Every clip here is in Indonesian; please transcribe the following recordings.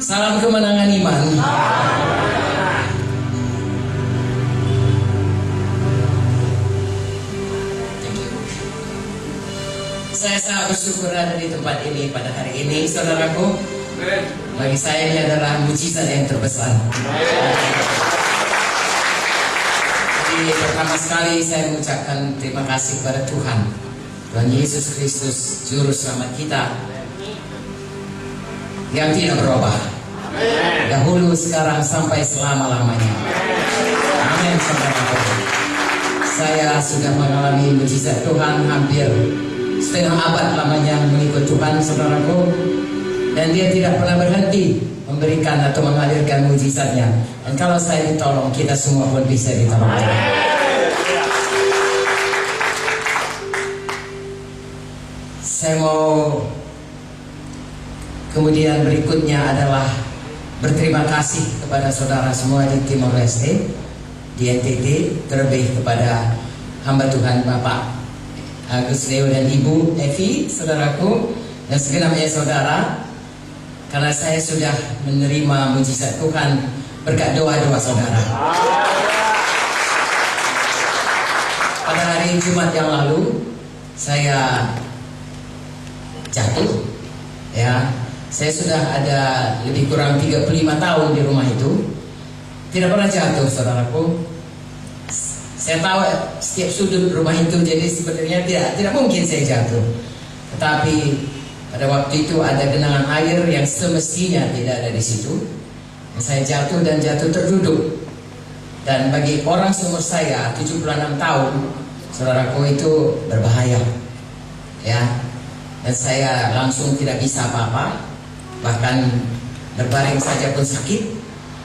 Salam kemenangan iman. Saya sangat bersyukur ada di tempat ini pada hari ini, saudaraku. Bagi saya ini adalah mujizat yang terbesar. Jadi pertama sekali saya mengucapkan terima kasih kepada Tuhan Yesus Kristus, Juru Selamat kita, yang tidak berubah, dahulu, sekarang, sampai selama-lamanya. Amin, saudaraku. Saya sudah mengalami mujizat Tuhan hampir setengah abad lamanya mengikut Tuhan, saudaraku, dan Dia tidak pernah berhenti memberikan atau mengalirkan mujizatnya. Dan kalau saya ditolong, kita semua pun bisa ditolong. Saya mau kemudian berikutnya adalah berterima kasih kepada saudara semua di Timor Leste, di NTT, terlebih kepada hamba Tuhan Bapak Agus Leo dan Ibu Evi, saudaraku, dan segenapnya saudara, karena saya sudah menerima mujizat Tuhan berkat doa-doa saudara. Pada hari Jumat yang lalu, saya jatuh, ya. Saya sudah ada lebih kurang 35 tahun di rumah itu, tidak pernah jatuh, saudaraku. Saya tahu setiap sudut rumah itu, jadi sebenarnya tidak mungkin saya jatuh. Tetapi pada waktu itu ada genangan air yang semestinya tidak ada di situ. Saya jatuh dan jatuh terduduk. Dan bagi orang seumur saya 76 tahun, saudaraku, itu berbahaya, ya. Dan saya langsung tidak bisa apa-apa, bahkan berbaring saja pun sakit,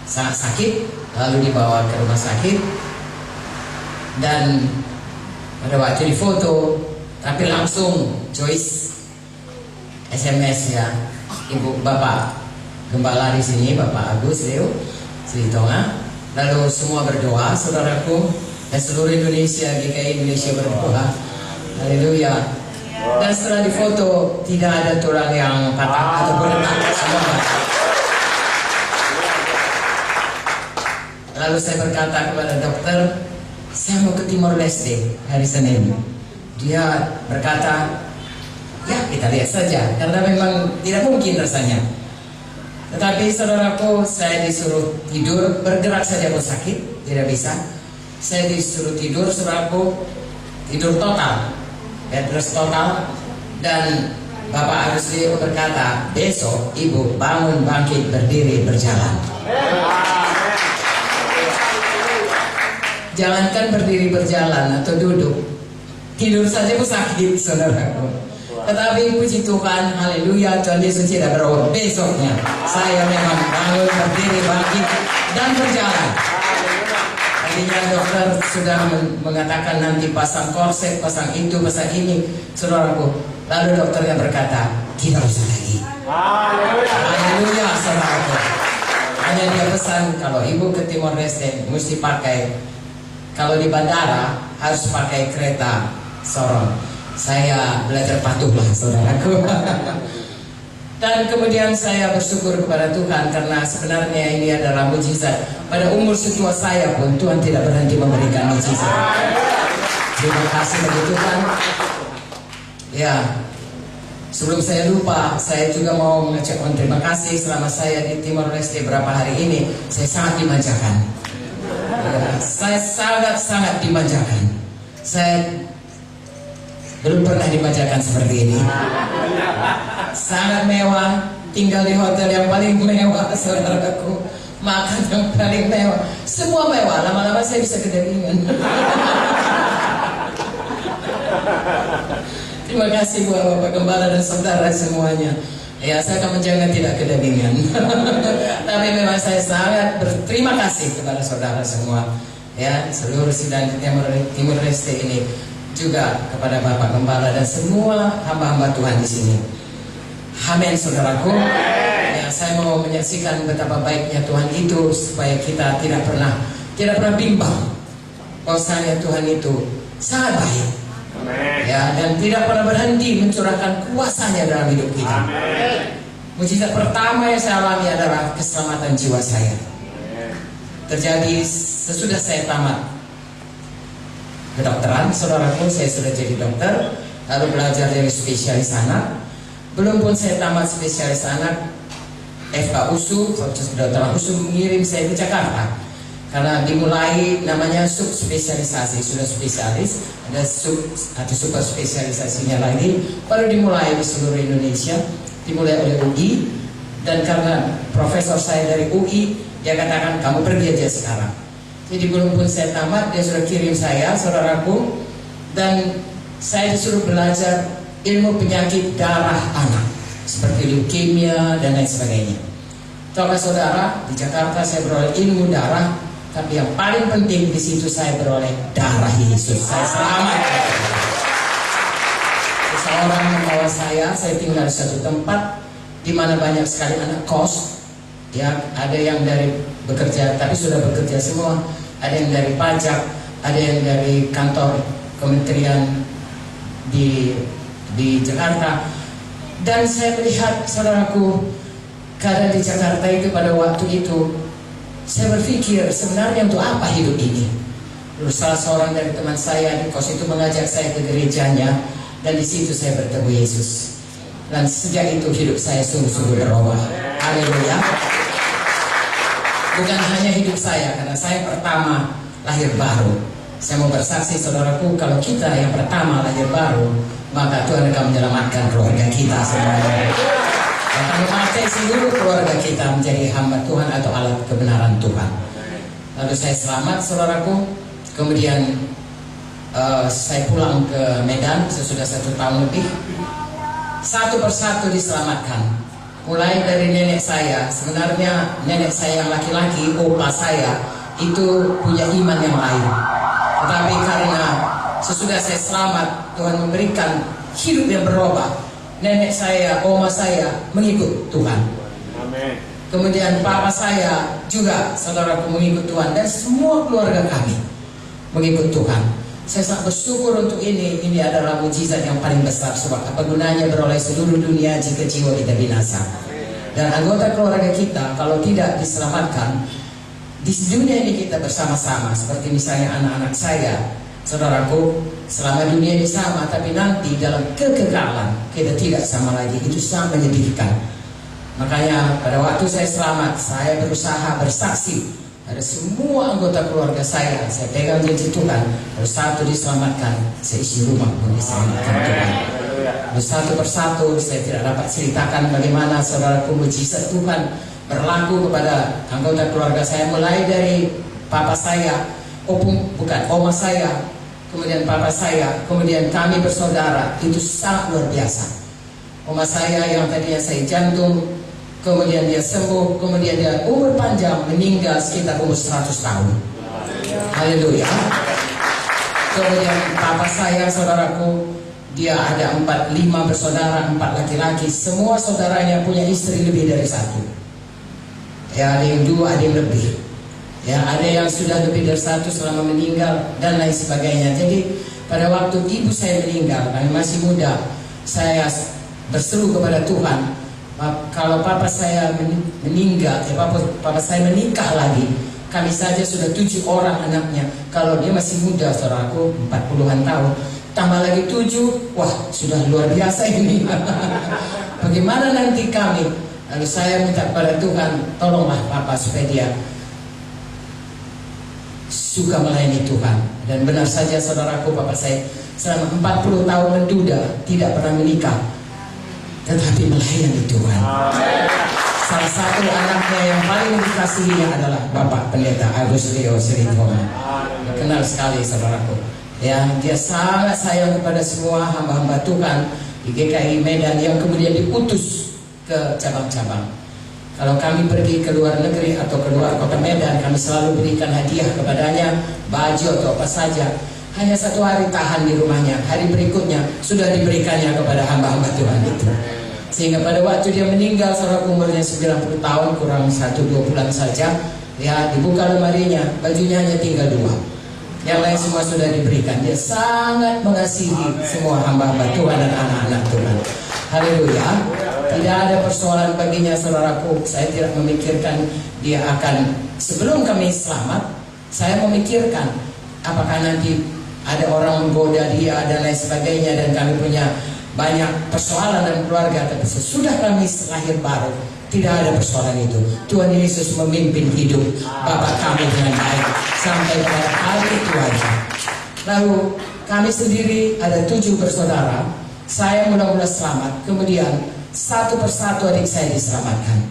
sangat sakit. Lalu dibawa ke rumah sakit. Dan pada waktu difoto, tapi langsung Joyce SMS, ya, Ibu Bapak Gembala di sini, Bapak Agus Leo Sri Tonga. Lalu semua berdoa, saudaraku, dan seluruh Indonesia, GKI Indonesia berdoa. Haleluya. Dan setelah difoto, tidak ada tulang yang patah ataupun retak, semua patah. Lalu saya berkata kepada dokter, saya mau ke Timor Leste hari Senin. Dia berkata, ya kita lihat saja, karena memang tidak mungkin rasanya. Tetapi saudaraku, saya disuruh tidur, bergerak saja pun sakit, tidak bisa. Saya disuruh tidur, saudaraku, tidur total, bed rest total. Dan Bapak Agus Leo berkata, besok Ibu bangun, bangkit, berdiri, berjalan. Jangankan berdiri berjalan atau duduk, tidur saja pun sakit, saudaraku. Tetapi puji Tuhan, haleluya, Tuhan Yesus tidak berubah. Besoknya saya memang bangun, berdiri, bangkit, dan berjalan. Tadinya dokter sudah mengatakan nanti pasang korset, pasang itu, pasang ini, saudaraku. Lalu dokternya berkata, tidak usah lagi. Haleluya, saudaraku. Hanya dia pesan, kalau Ibu ke Timor Leste mesti pakai, kalau di bandara harus pakai kereta sorong. Saya belajar patuhlah, saudaraku. Dan kemudian saya bersyukur kepada Tuhan, karena sebenarnya ini adalah mujizat. Pada umur setua saya pun Tuhan tidak berhenti memberikan mujizat. Terima kasih bagi Tuhan. Ya, sebelum saya lupa, saya juga mau mengucapkan terima kasih. Selama saya di Timor Leste berapa hari ini, saya sangat dimanjakan. Ya, saya sangat dimanjakan. Saya belum pernah dimanjakan seperti ini. Sangat mewah, tinggal di hotel yang paling mewah, saudaraku, makan yang paling mewah, semua mewah. Lama-lama saya bisa kedagingan. Terima kasih buat Bapak Gembala dan saudara semuanya. Ya, saya akan menjaga tidak kedagingan. Tapi memang saya sangat berterima kasih kepada saudara semua, ya, seluruh sidang Timor Leste ini, juga kepada Bapak Gembala dan semua hamba-hamba Tuhan di sini. Amin, saudaraku. Ya, saya mau menyaksikan betapa baiknya Tuhan itu, supaya kita tidak pernah bimbang bahwasanya Tuhan itu sangat baik. Ya, dan tidak pernah berhenti mencurahkan kuasanya dalam hidup kita. Mujizat pertama yang saya alami adalah keselamatan jiwa saya. Terjadi sesudah saya tamat kedokteran, saudaraku, saya sudah jadi dokter, lalu belajar dari spesialis anak. Belum pun saya tamat spesialis anak, FKUSU, Fakultas Kedokteran USU mengirim saya ke Jakarta karena dimulai namanya subspesialisasi. Sudah spesialis, ada sub atau super spesialisasinya lagi, baru dimulai di seluruh Indonesia, dimulai oleh UI. Dan karena profesor saya dari UI, dia katakan kamu pergi aja sekarang. Jadi belum pun saya tamat, dia sudah kirim saya, saudaraku, dan saya disuruh belajar ilmu penyakit darah anak seperti leukemia dan lain sebagainya. Tahukah saudara, di Jakarta saya beroleh ilmu darah, tapi yang paling penting di situ saya beroleh darah Yesus. Saya selamat. Seseorang membawa saya tinggal di satu tempat di mana banyak sekali anak kos. Ya, ada yang dari bekerja, tapi sudah bekerja semua. Ada yang dari pajak, ada yang dari kantor kementerian di Jakarta. Dan saya melihat, saudaraku, keadaan di Jakarta itu pada waktu itu, saya berpikir sebenarnya untuk apa hidup ini. Lalu salah seorang dari teman saya di kos itu mengajak saya ke gerejanya, dan di situ saya bertemu Yesus. Dan sejak itu hidup saya sungguh-sungguh berubah. Haleluya. Bukan hanya hidup saya, karena saya pertama lahir baru. Saya mau bersaksi, saudaraku, kalau kita yang pertama lahir baru, maka Tuhan akan menyelamatkan keluarga kita semuanya. Akan memakai seluruh keluarga kita menjadi hamba Tuhan atau alat kebenaran Tuhan. Lalu saya selamat, saudaraku. Kemudian saya pulang ke Medan sesudah 1 tahun lebih. Satu persatu diselamatkan. Mulai dari nenek saya, sebenarnya nenek saya yang laki-laki, opa saya, itu punya iman yang lain. Tetapi karena sesudah saya selamat, Tuhan memberikan hidup yang berubah. Nenek saya, oma saya mengikut Tuhan. Amin. Kemudian papa saya juga, saudaraku, mengikut Tuhan. Dan semua keluarga kami mengikut Tuhan. Saya sangat bersyukur untuk ini. Ini adalah mujizat yang paling besar. Sebab apa gunanya beroleh seluruh dunia jika jiwa kita binasa. Dan anggota keluarga kita kalau tidak diselamatkan, di dunia ini kita bersama-sama. Seperti misalnya anak-anak saya, saudaraku, selama dunia ini sama, tapi nanti dalam kekekalan kita tidak sama lagi. Itu sangat menyedihkan. Makanya pada waktu saya selamat, saya berusaha bersaksi pada semua anggota keluarga saya pegang janji Tuhan. Harus satu diselamatkan, seisi rumah pun diselamatkan Tuhan. Lalu satu persatu saya tidak dapat ceritakan bagaimana, saudaraku, mujizat Tuhan berlaku kepada anggota keluarga saya. Mulai dari papa saya, oma saya, kemudian papa saya, kemudian kami bersaudara. Itu sangat luar biasa. Oma saya yang tadinya saya jantung, kemudian dia sembuh, kemudian dia umur panjang, meninggal sekitar umur 100 tahun. Haleluya. Kemudian papa saya, saudaraku, dia ada 5 bersaudara, 4 laki-laki. Semua saudaranya punya istri lebih dari 1. Ya, ada yang 2, ada yang lebih. Ya, ada yang sudah lebih dari 1 selama meninggal dan lain sebagainya. Jadi pada waktu ibu saya meninggal, kami masih muda, saya berseru kepada Tuhan. Kalau papa saya meninggal, papa saya menikah lagi, kami saja sudah 7 orang anaknya. Kalau dia masih muda, saudaraku, 40-an tahun, tambah lagi 7, wah sudah luar biasa ini. Bagaimana nanti kami? Lalu saya minta kepada Tuhan, tolonglah papa supaya dia suka melayani Tuhan. Dan benar saja, saudaraku, papa saya selama 40 tahun menduda, tidak pernah menikah, tetapi melayani Tuhan. Salah satu anaknya yang paling dikasihinya adalah Bapak Pendeta Agus Leo Siritomo. Kenal sekali, saudaraku. Ya, dia sangat sayang kepada semua hamba-hamba Tuhan di GKI Medan yang kemudian diutus ke cabang-cabang. Kalau kami pergi ke luar negeri atau ke luar kota Medan, kami selalu berikan hadiah kepadanya, baju atau apa saja. Hanya 1 hari tahan di rumahnya, hari berikutnya sudah diberikannya kepada hamba-hamba Tuhan itu. Sehingga pada waktu dia meninggal, saudara, umurnya 90 tahun, kurang 1-2 bulan saja, ya, dibuka lemarinya, bajunya hanya tinggal 2. Yang lain semua sudah diberikan. Dia sangat mengasihi semua hamba-hamba Tuhan dan anak-anak Tuhan. Haleluya. Tidak ada persoalan baginya, saudaraku. Saya tidak memikirkan dia akan, sebelum kami selamat, saya memikirkan apakah nanti ada orang menggoda dia dan lain sebagainya, dan kami punya banyak persoalan dalam keluarga. Tapi sesudah kami lahir baru, tidak ada persoalan itu. Tuhan Yesus memimpin hidup Bapak kami dengan baik sampai pada hari itu aja. Lalu kami sendiri ada 7 bersaudara. Saya mula-mula selamat, kemudian satu persatu adik saya diselamatkan,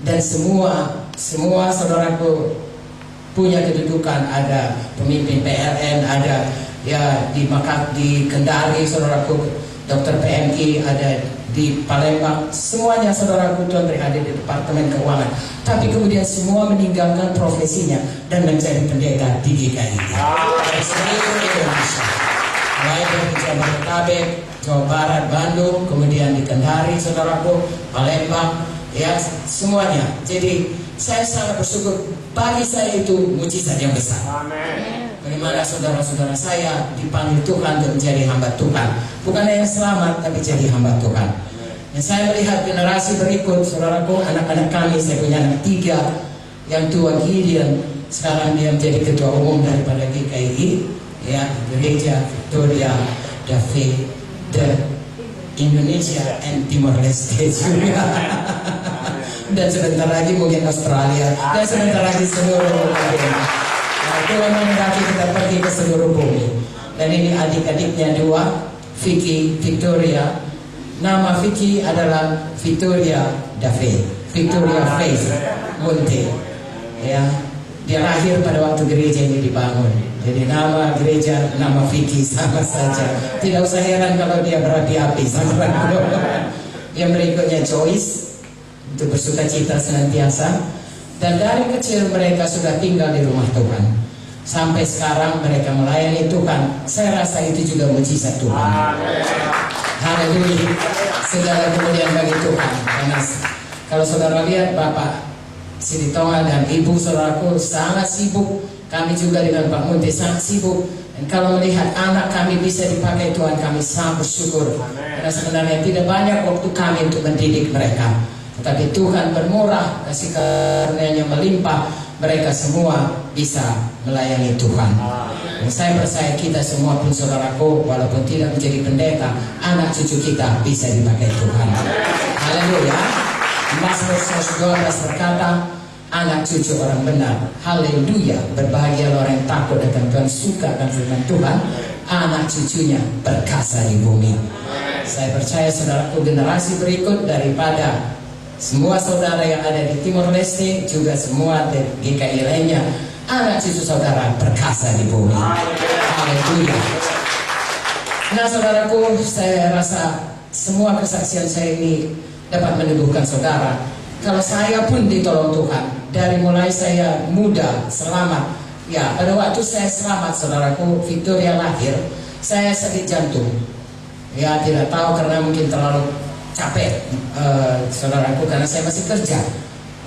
dan semua saudaraku punya kedudukan. Ada pemimpin PLN, ada ya di Kendari, saudaraku dokter PMI, ada di Palembang. Semuanya saudaraku Tuhan berada di Departemen Keuangan, tapi kemudian semua meninggalkan profesinya dan menjadi pendeta di GKI seluruh Indonesia, baik di Jabodetabek, Jawa Barat, Bandung, kemudian di Kendari, saudaraku, Palembang, ya semuanya. Jadi saya sangat bersyukur. Bagi saya itu mujizat yang besar. Amin. Bagaimana saudara-saudara saya dipanggil Tuhan untuk menjadi hamba Tuhan, bukan hanya selamat tapi jadi hamba Tuhan. Dan saya melihat generasi berikut, saudaraku, anak-anak kami. Saya punya anak 3, yang tua Gideon, sekarang dia menjadi ketua umum daripada GKI, ya, Gereja Victoria David de Indonesia and Timor Leste juga. Dan sebentar lagi mungkin Australia, dan sebentar lagi seluruh dunia. Tuhan menghendaki kita pergi ke seluruh bumi. Dan ini adik-adiknya 2, Vicky, Victoria. Nama Vicky adalah Victoria David, Victoria Faith Monte. Ya, dia lahir pada waktu gereja ini dibangun. Jadi nama gereja, nama Vicky sama saja. Tidak usah heran kalau dia berapi-api sama. Yang berikutnya Joyce, untuk bersuka cita senantiasa. Dan dari kecil mereka sudah tinggal di rumah Tuhan. Sampai sekarang mereka melayani Tuhan. Saya rasa itu juga mujizat Tuhan. Haleluya. Segala kemuliaan bagi Tuhan. Karena kalau saudara lihat Bapak Siditonga dan Ibu saudaraku sangat sibuk. Kami juga dengan Pak Munte sangat sibuk. Dan kalau melihat anak kami bisa dipakai Tuhan, kami sangat bersyukur. Karena sebenarnya tidak banyak waktu kami untuk mendidik mereka. Tetapi Tuhan bermurah, kasih karunia-Nya melimpah, mereka semua bisa melayani Tuhan. Dan saya percaya kita semua pun saudaraku, walaupun tidak menjadi pendeta, anak cucu kita bisa dipakai Tuhan. Haleluya. Mazmur 112 berkata, anak cucu orang benar, haleluya, berbahagia orang yang takut akan Tuhan, suka akan firman Tuhan, anak cucunya berkasa di bumi. Saya percaya saudaraku, generasi berikut daripada semua saudara yang ada di Timor Leste, juga semua di GKI lainnya, anak cucu saudara berkasa di bumi. Haleluya. Nah saudaraku, saya rasa semua kesaksian saya ini dapat meneguhkan saudara. Kalau saya pun ditolong Tuhan, dari mulai saya muda, selamat. Ya, pada waktu saya selamat saudaraku, Victoria lahir, saya sakit jantung. Ya, tidak tahu karena mungkin terlalu capek saudaraku, karena saya masih kerja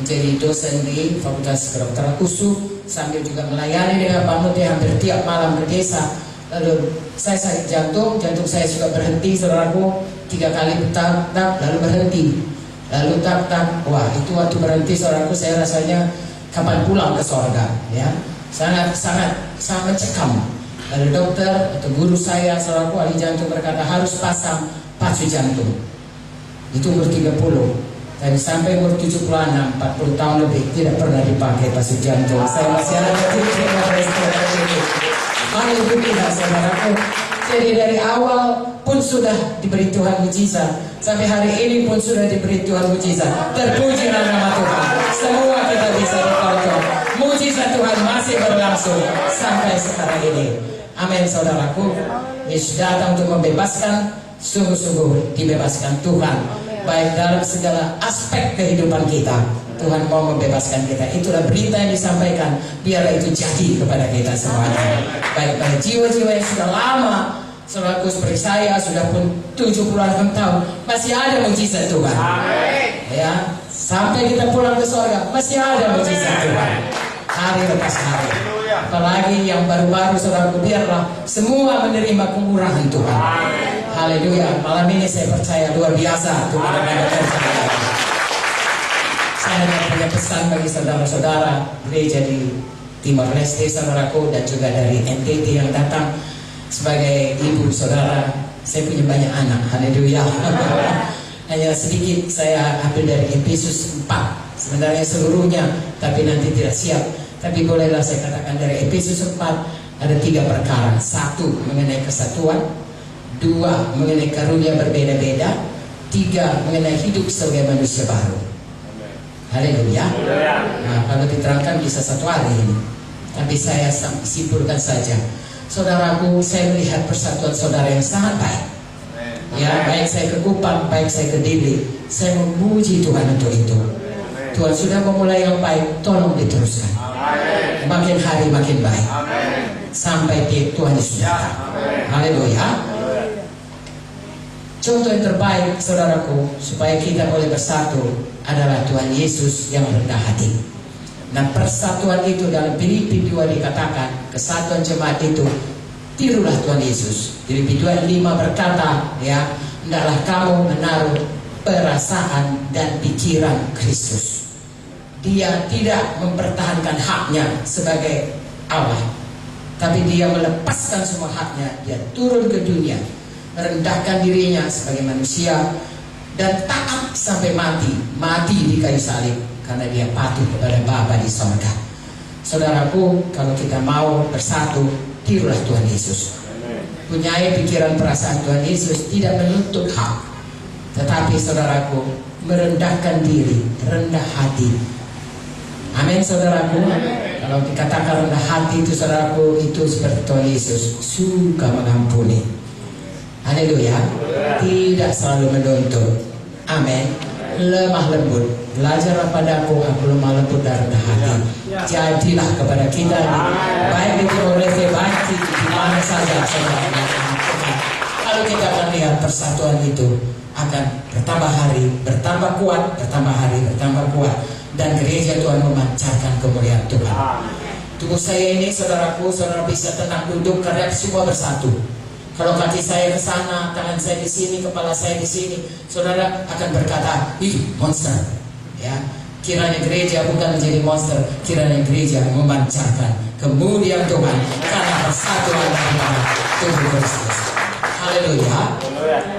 menjadi dosen di Fakultas Kedokteran USU, sambil juga melayani dengan Pak Muti hampir tiap malam ke desa. Lalu saya sakit jantung saya suka berhenti saudaraku, 3 kali tak, lalu berhenti, lalu tak. Wah, itu waktu berhenti saudaraku, saya rasanya kapan pulang ke sorga, ya, sangat mencekam. Lalu dokter atau guru saya saudaraku ahli jantung berkata harus pasang pacu jantung. Itu umur 30, tapi sampai umur 76, 40 tahun lebih tidak pernah dipakai pacu jantung. Saya masih ada haleluya saudaraku. Jadi dari awal pun sudah diberi Tuhan mujizat, sampai hari ini pun sudah diberi Tuhan mujizat. Terpujilah nama Tuhan. Semua kita bisa ditonton. Mujizat Tuhan masih berlangsung sampai sekarang ini. Amin saudaraku. Yesus datang untuk membebaskan, sungguh-sungguh dibebaskan Tuhan. Baik dalam segala aspek kehidupan kita, Tuhan mau membebaskan kita. Itulah berita yang disampaikan. Biarlah itu jadi kepada kita semuanya. Baik pada jiwa-jiwa yang sudah lama, saudaraku seperti saya, sudah pun 70-an tahun, masih ada mujizat Tuhan. Ya, sampai kita pulang ke surga, masih ada mujizat Tuhan. Hari lepas hari. Apalagi yang baru-baru saudaraku, biarlah semua menerima kemurahan Tuhan. Haleluya. Malam ini saya percaya luar biasa Tuhan akan bekerja. Saya hanya punya pesan bagi saudara-saudara gereja di Timor Leste, saudaraku, dan juga dari NTT yang datang sebagai ibu saudara. Saya punya banyak anak. Haleluya. Hanya sedikit saya ambil dari Efesus 4. Sebenarnya seluruhnya, tapi nanti tidak siap. Tapi bolehlah saya katakan dari Efesus 4 ada 3 perkara. 1 mengenai kesatuan, 2 mengenai karunia berbeda-beda, 3 mengenai hidup sebagai manusia baru. Haleluya. Nah, kalau diterangkan bisa 1 hari ini, tapi saya simpulkan saja. Saudaraku, saya melihat persatuan saudara yang sangat baik. Ya, baik saya ke Kupang, baik saya ke Dili, saya memuji Tuhan untuk itu. Tuhan sudah memulai yang baik, tolong diteruskan. Makin hari makin baik. Sampai Tuhan Yesus datang. Haleluya. Contoh yang terbaik, saudaraku, supaya kita boleh bersatu adalah Tuhan Yesus yang rendah hati. Nah, persatuan itu dalam Filipi 2 dikatakan, kesatuan jemaat itu, tirulah Tuhan Yesus. Filipi 2:5 berkata, ya, hendaklah kamu menaruh perasaan dan pikiran Kristus. Dia tidak mempertahankan haknya sebagai Allah, tapi dia melepaskan semua haknya. Dia turun ke dunia, merendahkan dirinya sebagai manusia, dan taat sampai mati di kayu salib, karena dia patuh kepada Bapa di sorga. Saudaraku, kalau kita mau bersatu, tirulah Tuhan Yesus. Punyai pikiran perasaan Tuhan Yesus, tidak menuntut hak, tetapi saudaraku, merendahkan diri, rendah hati. Amin, saudaraku. Kalau dikatakan rendah hati itu, saudaraku, itu seperti Tuhan Yesus, suka mengampuni. Haleluya. Tidak selalu menuntut. Amin. Lemah lembut. Belajarlah padaku, aku lemah lembut dan rendah hati. Jadilah kepada kita, baik di Timor Leste, baik di mana saja, saudara. Kalau kita akan lihat persatuan itu akan bertambah hari, bertambah kuat, bertambah hari, bertambah kuat, dan gereja Tuhan memancarkan kemuliaan Tuhan. Tubuh saya ini, saudaraku, saudara bisa tenang duduk karena semua bersatu. Kalau kaki saya ke sana, tangan saya di sini, kepala saya di sini, saudara akan berkata, ih, monster. Ya, kiranya gereja bukan menjadi monster, kiranya gereja memancarkan kemuliaan Tuhan karena persatuan daripada tubuh Kristus. Haleluya.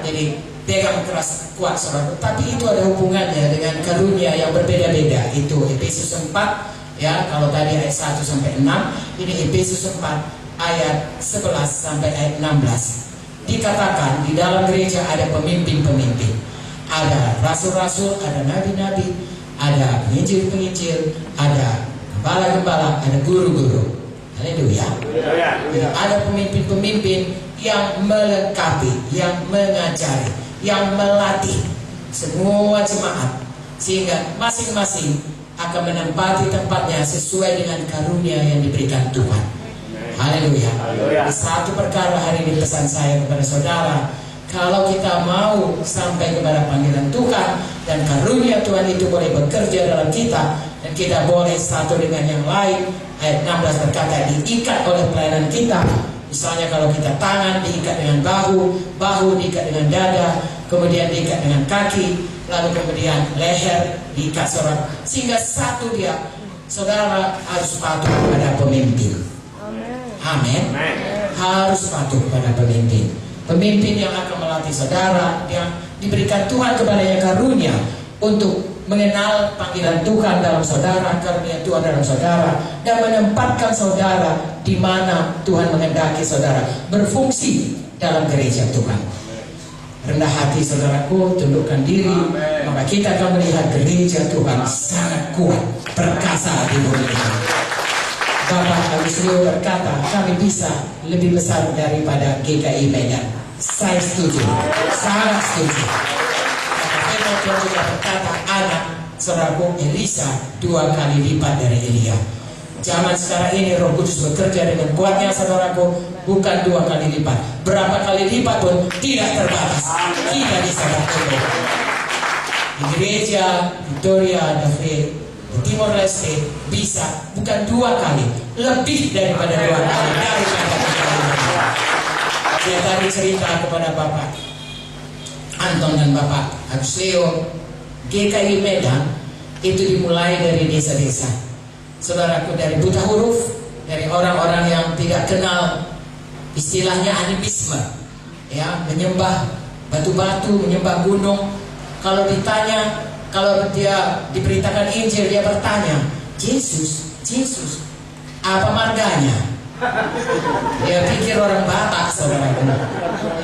Jadi pegang keras kuat, saudara. Tapi itu ada hubungannya dengan karunia yang berbeda-beda. Itu Efesus 4, ya. Kalau tadi ayat 1 sampai 6, ini Efesus 4 ayat 11 sampai ayat 16. Dikatakan di dalam gereja ada pemimpin-pemimpin, ada rasul-rasul, ada nabi-nabi, ada penginjil-penginjil, ada gembala-gembala, ada guru-guru. Haleluya. Ada pemimpin-pemimpin yang melengkapi, yang mengajari, yang melatih semua jemaat, sehingga masing-masing akan menempati tempatnya sesuai dengan karunia yang diberikan Tuhan. Haleluya. Satu perkara hari ini pesan saya kepada saudara, kalau kita mau sampai kepada panggilan Tuhan dan karunia Tuhan itu boleh bekerja dalam kita, dan kita boleh satu dengan yang lain. Ayat 16 berkata, diikat oleh pelayanan kita. Misalnya kalau kita tangan diikat dengan bahu, bahu diikat dengan dada, kemudian diikat dengan kaki, lalu kemudian leher diikat seorang, sehingga satu dia. Saudara harus patuh pada pemimpin. Amin. Harus patuh pada pemimpin. Pemimpin yang akan melatih saudara, yang diberikan Tuhan kepadanya karunia untuk mengenal panggilan Tuhan dalam saudara, karunia Tuhan dalam saudara, dan menempatkan saudara di mana Tuhan menghendaki saudara berfungsi dalam gereja Tuhan. Rendah hati, saudaraku, tundukkan diri. Amen. Maka kita akan melihat gereja Tuhan sangat kuat, perkasa di bumi ini. Bapak Agus Rio berkata, kami bisa lebih besar daripada GKI Medan. Saya setuju, sangat setuju. Maka Tuhan juga berkata, anak saudaraku Elisa 2 kali lipat dari Elia. Zaman sekarang ini Roh Kudus bekerja dengan kuatnya, saudaraku, bukan 2 kali lipat. Berapa kali lipat pun tidak terbatas. Kita bisa bertemu. Di gereja Victoria David di Timor Leste bisa bukan 2 kali, lebih daripada 2 kali. Saya tadi cerita kepada Bapak, Anton dan Bapak Agus Leo, GKI Medan itu dimulai dari desa-desa. Saudaraku, dari buta huruf, dari orang-orang yang tidak kenal istilahnya animisme, ya, menyembah batu-batu, menyembah gunung. Kalau ditanya, kalau dia diberitakan Injil, dia bertanya, Yesus, apa marganya? Dia pikir orang Batak, saudaraku.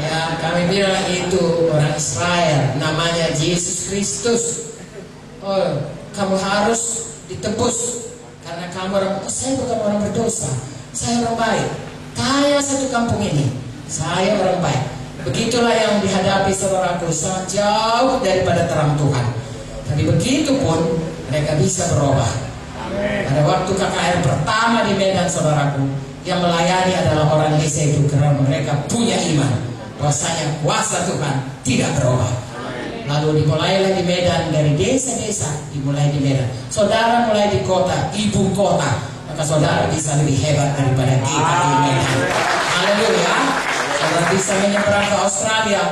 Ya, kami bilang itu orang Israel, namanya Yesus Kristus. Oh, kamu harus ditebus karena kamu orang. Oh, saya bukan orang berdosa, saya orang baik. Kaya satu kampung ini, saya orang baik. Begitulah yang dihadapi saudaraku, sangat jauh daripada terang Tuhan. Tapi begitu pun mereka bisa berubah. Pada waktu KKR pertama di Medan, saudaraku, yang melayani adalah orang desa itu karena mereka punya iman bahwasanya kuasa Tuhan tidak berubah. Lalu dimulailah di Medan, dari desa-desa dimulai di Medan. Saudara mulai di kota, ibu kota, maka saudara bisa lebih hebat daripada kita di Medan. Haleluya. Saudara bisa menyeberang ke Australia.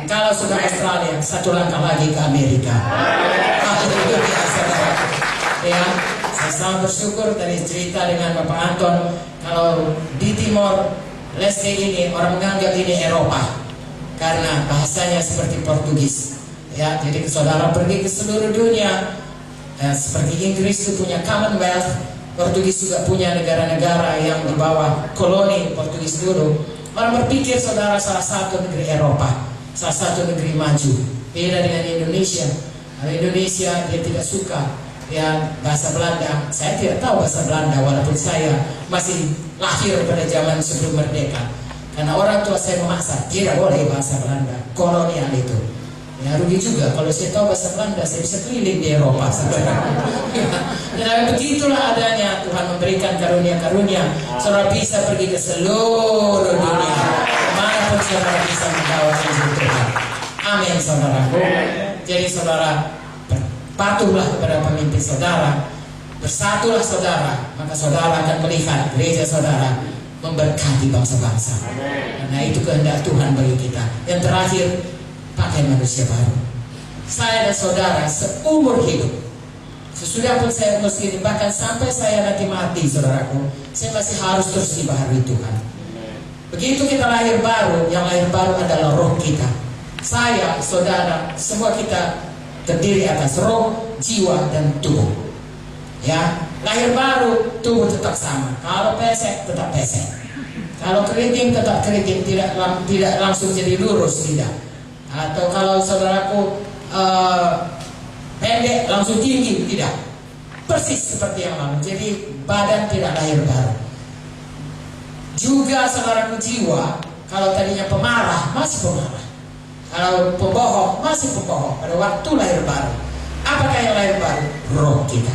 Kalau sudah Australia, satu langkah lagi ke Amerika. Haleluya, saudara. Ya, saya sangat bersyukur tadi cerita dengan Bapak Anton. Kalau di Timor Leste ini orang menganggap ini Eropa karena bahasanya seperti Portugis. Ya, jadi saudara pergi ke seluruh dunia, seperti Inggris itu punya Commonwealth, Portugis juga punya negara-negara yang di bawah koloni Portugis dulu. Orang berpikir saudara salah satu negeri Eropa, salah satu negeri maju. Beda dengan Indonesia. Kalau Indonesia dia tidak suka ya bahasa Belanda. Saya tidak tahu bahasa Belanda walaupun saya masih lahir pada zaman sebelum merdeka. Karena orang tua saya memaksa tidak boleh bahasa Belanda, kolonial itu. Ya rugi juga kalau saya tahu bahasa Belanda, saya bisa keliling di Eropa, saudara. Dan begitulah adanya Tuhan memberikan karunia-karunia. Saudara bisa pergi ke seluruh dunia, manapun saudara bisa membawa Injil Tuhan. Amin, saudaraku. Jadi saudara patuhlah kepada pemimpin saudara, bersatulah saudara, maka saudara akan melihat gereja saudara memberkati bangsa-bangsa. Karena itu kehendak Tuhan bagi kita. Yang terakhir, pakai manusia baru. Saya dan saudara seumur hidup, sesudah pun saya muslim, bahkan sampai saya nanti mati, saudaraku, saya masih harus terus dibaharui Tuhan. Begitu kita lahir baru, yang lahir baru adalah roh kita. Saya, saudara, semua kita terdiri atas roh, jiwa, dan tubuh. Ya, lahir baru, tubuh tetap sama. Kalau pesek, tetap pesek. Kalau keriting, tetap keriting, tidak langsung jadi lurus, tidak. Atau kalau saudaraku pendek langsung tinggi, tidak. Persis seperti yang lalu. Jadi badan tidak lahir baru. Juga saudaraku jiwa, kalau tadinya pemarah, masih pemarah. Kalau pembohong, masih pembohong. Pada waktu lahir baru. Apakah yang lahir baru? Roh kita.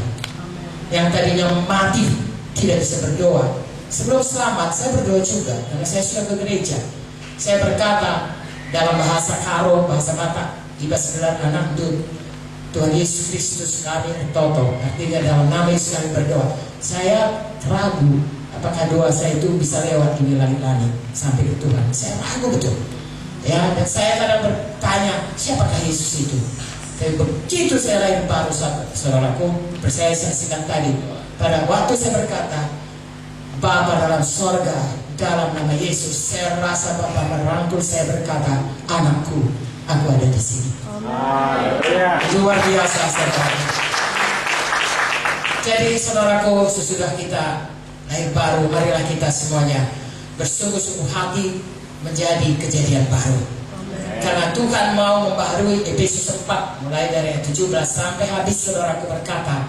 Yang tadinya mati, tidak bisa berdoa. Sebelum selamat, saya berdoa juga. Karena saya sudah ke gereja. Saya berkata dalam bahasa Karo, bahasa Batak, tiba segelar anak Tuhan Yesus Kristus kami toto. Artinya dalam nama Yesus kami berdoa. Saya ragu apakah doa saya itu bisa lewat ini langit-langit sampai ke Tuhan. Saya ragu betul. Ya, dan saya kadang bertanya, siapakah Yesus itu? Tapi begitu saya lahir baru, saudaraku, saya saksikan tadi. Pada waktu saya berkata, Bapa dalam sorga, dalam nama Yesus, saya rasa Bapa merangkul saya berkata, anakku, aku ada di sini. Luar biasa, saudara. Jadi saudaraku, sesudah kita lahir baru, marilah kita semuanya bersungguh-sungguh hati menjadi kejadian baru. Karena Tuhan mau membaharui. Efesus 4 mulai dari ayat 17 sampai habis, saudaraku berkata,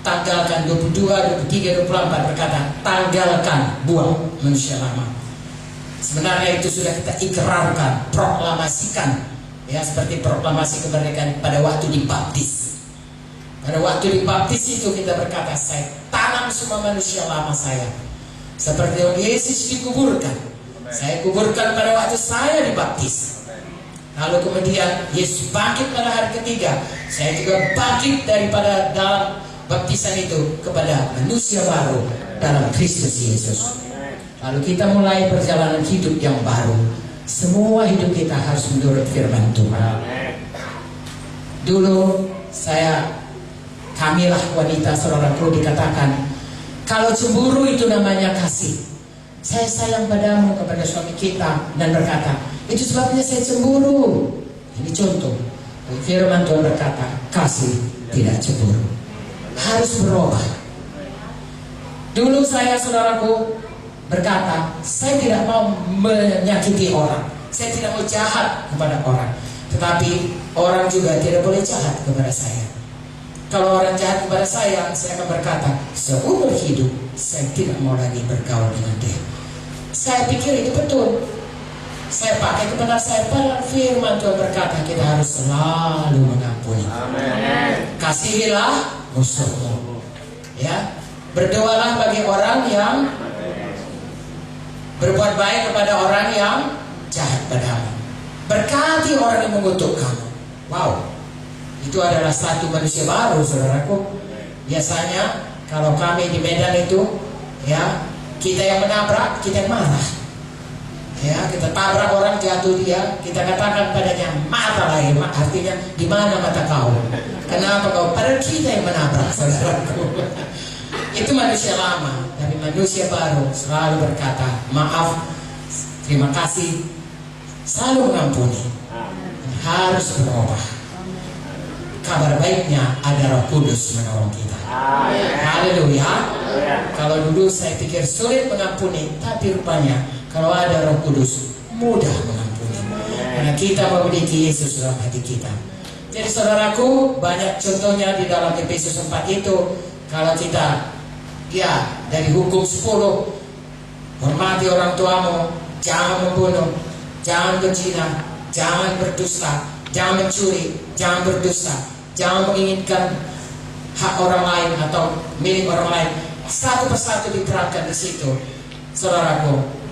tanggalkan 22, 23, 24 berkata, tanggalkan, buang manusia lama. Sebenarnya itu sudah kita ikrarkan, proklamasikan, ya, seperti proklamasi kemerdekaan pada waktu dibaptis. Pada waktu dibaptis itu kita berkata, saya tanam semua manusia lama saya, seperti yang Yesus dikuburkan. Saya kuburkan pada waktu saya dibaptis. Lalu kemudian Yesus bangkit pada hari ketiga. Saya juga bangkit daripada dalam baptisan itu kepada manusia baru dalam Kristus Yesus. Lalu kita mulai perjalanan hidup yang baru. semua hidup kita harus menurut firman Tuhan. Dulu kamilah wanita saudaraku dikatakan, kalau cemburu itu namanya kasih. Saya sayang padamu kepada suami kita dan berkata, itu sebabnya saya cemburu. Ini contoh. Firman Tuhan berkata, kasih tidak cemburu. Harus berubah. Dulu saudaraku berkata, saya tidak mau menyakiti orang, saya tidak mau jahat kepada orang, tetapi orang juga tidak boleh jahat kepada saya. Kalau orang jahat kepada saya akan berkata, seumur hidup saya tidak mau lagi bergaul dengan dia. Saya pikir itu betul. Saya pakai kepada saya pada firman Tuhan berkata, kita harus selalu mengampuni. Amen. Kasihilah musuhmu. Ya, berdoalah bagi orang yang berbuat baik kepada orang yang jahat padamu. Berkati orang yang mengutuk kamu. Wow, itu adalah satu manusia baru, saudaraku. Biasanya kalau kami di Medan itu, ya, kita yang menabrak, kita yang marah. Ya, kita tabrak orang, jatuh dia, kita katakan padanya, mata lain, artinya di mana mata kau? Kenapa kau? Padahal kita yang menabrak, saudaraku. Itu manusia lama, tapi manusia baru selalu berkata, maaf, terima kasih, selalu mengampuni. Harus berubah. Kabar baiknya ada Roh Kudus menolong kita. Haleluya. Kalau dulu saya pikir sulit mengampuni, tapi rupanya kalau ada Roh Kudus mudah mengampuni. Karena kita memiliki Yesus dalam hati kita. Jadi saudaraku, banyak contohnya di dalam Efesus 4 itu. Kalau kita, ya, dari hukum 10, hormati orang tuamu, jangan membunuh, jangan berzina, jangan berdusta, jangan mencuri, jangan berdusta, jangan menginginkan hak orang lain atau milik orang lain. Satu persatu diterangkan di situ, saudaraku.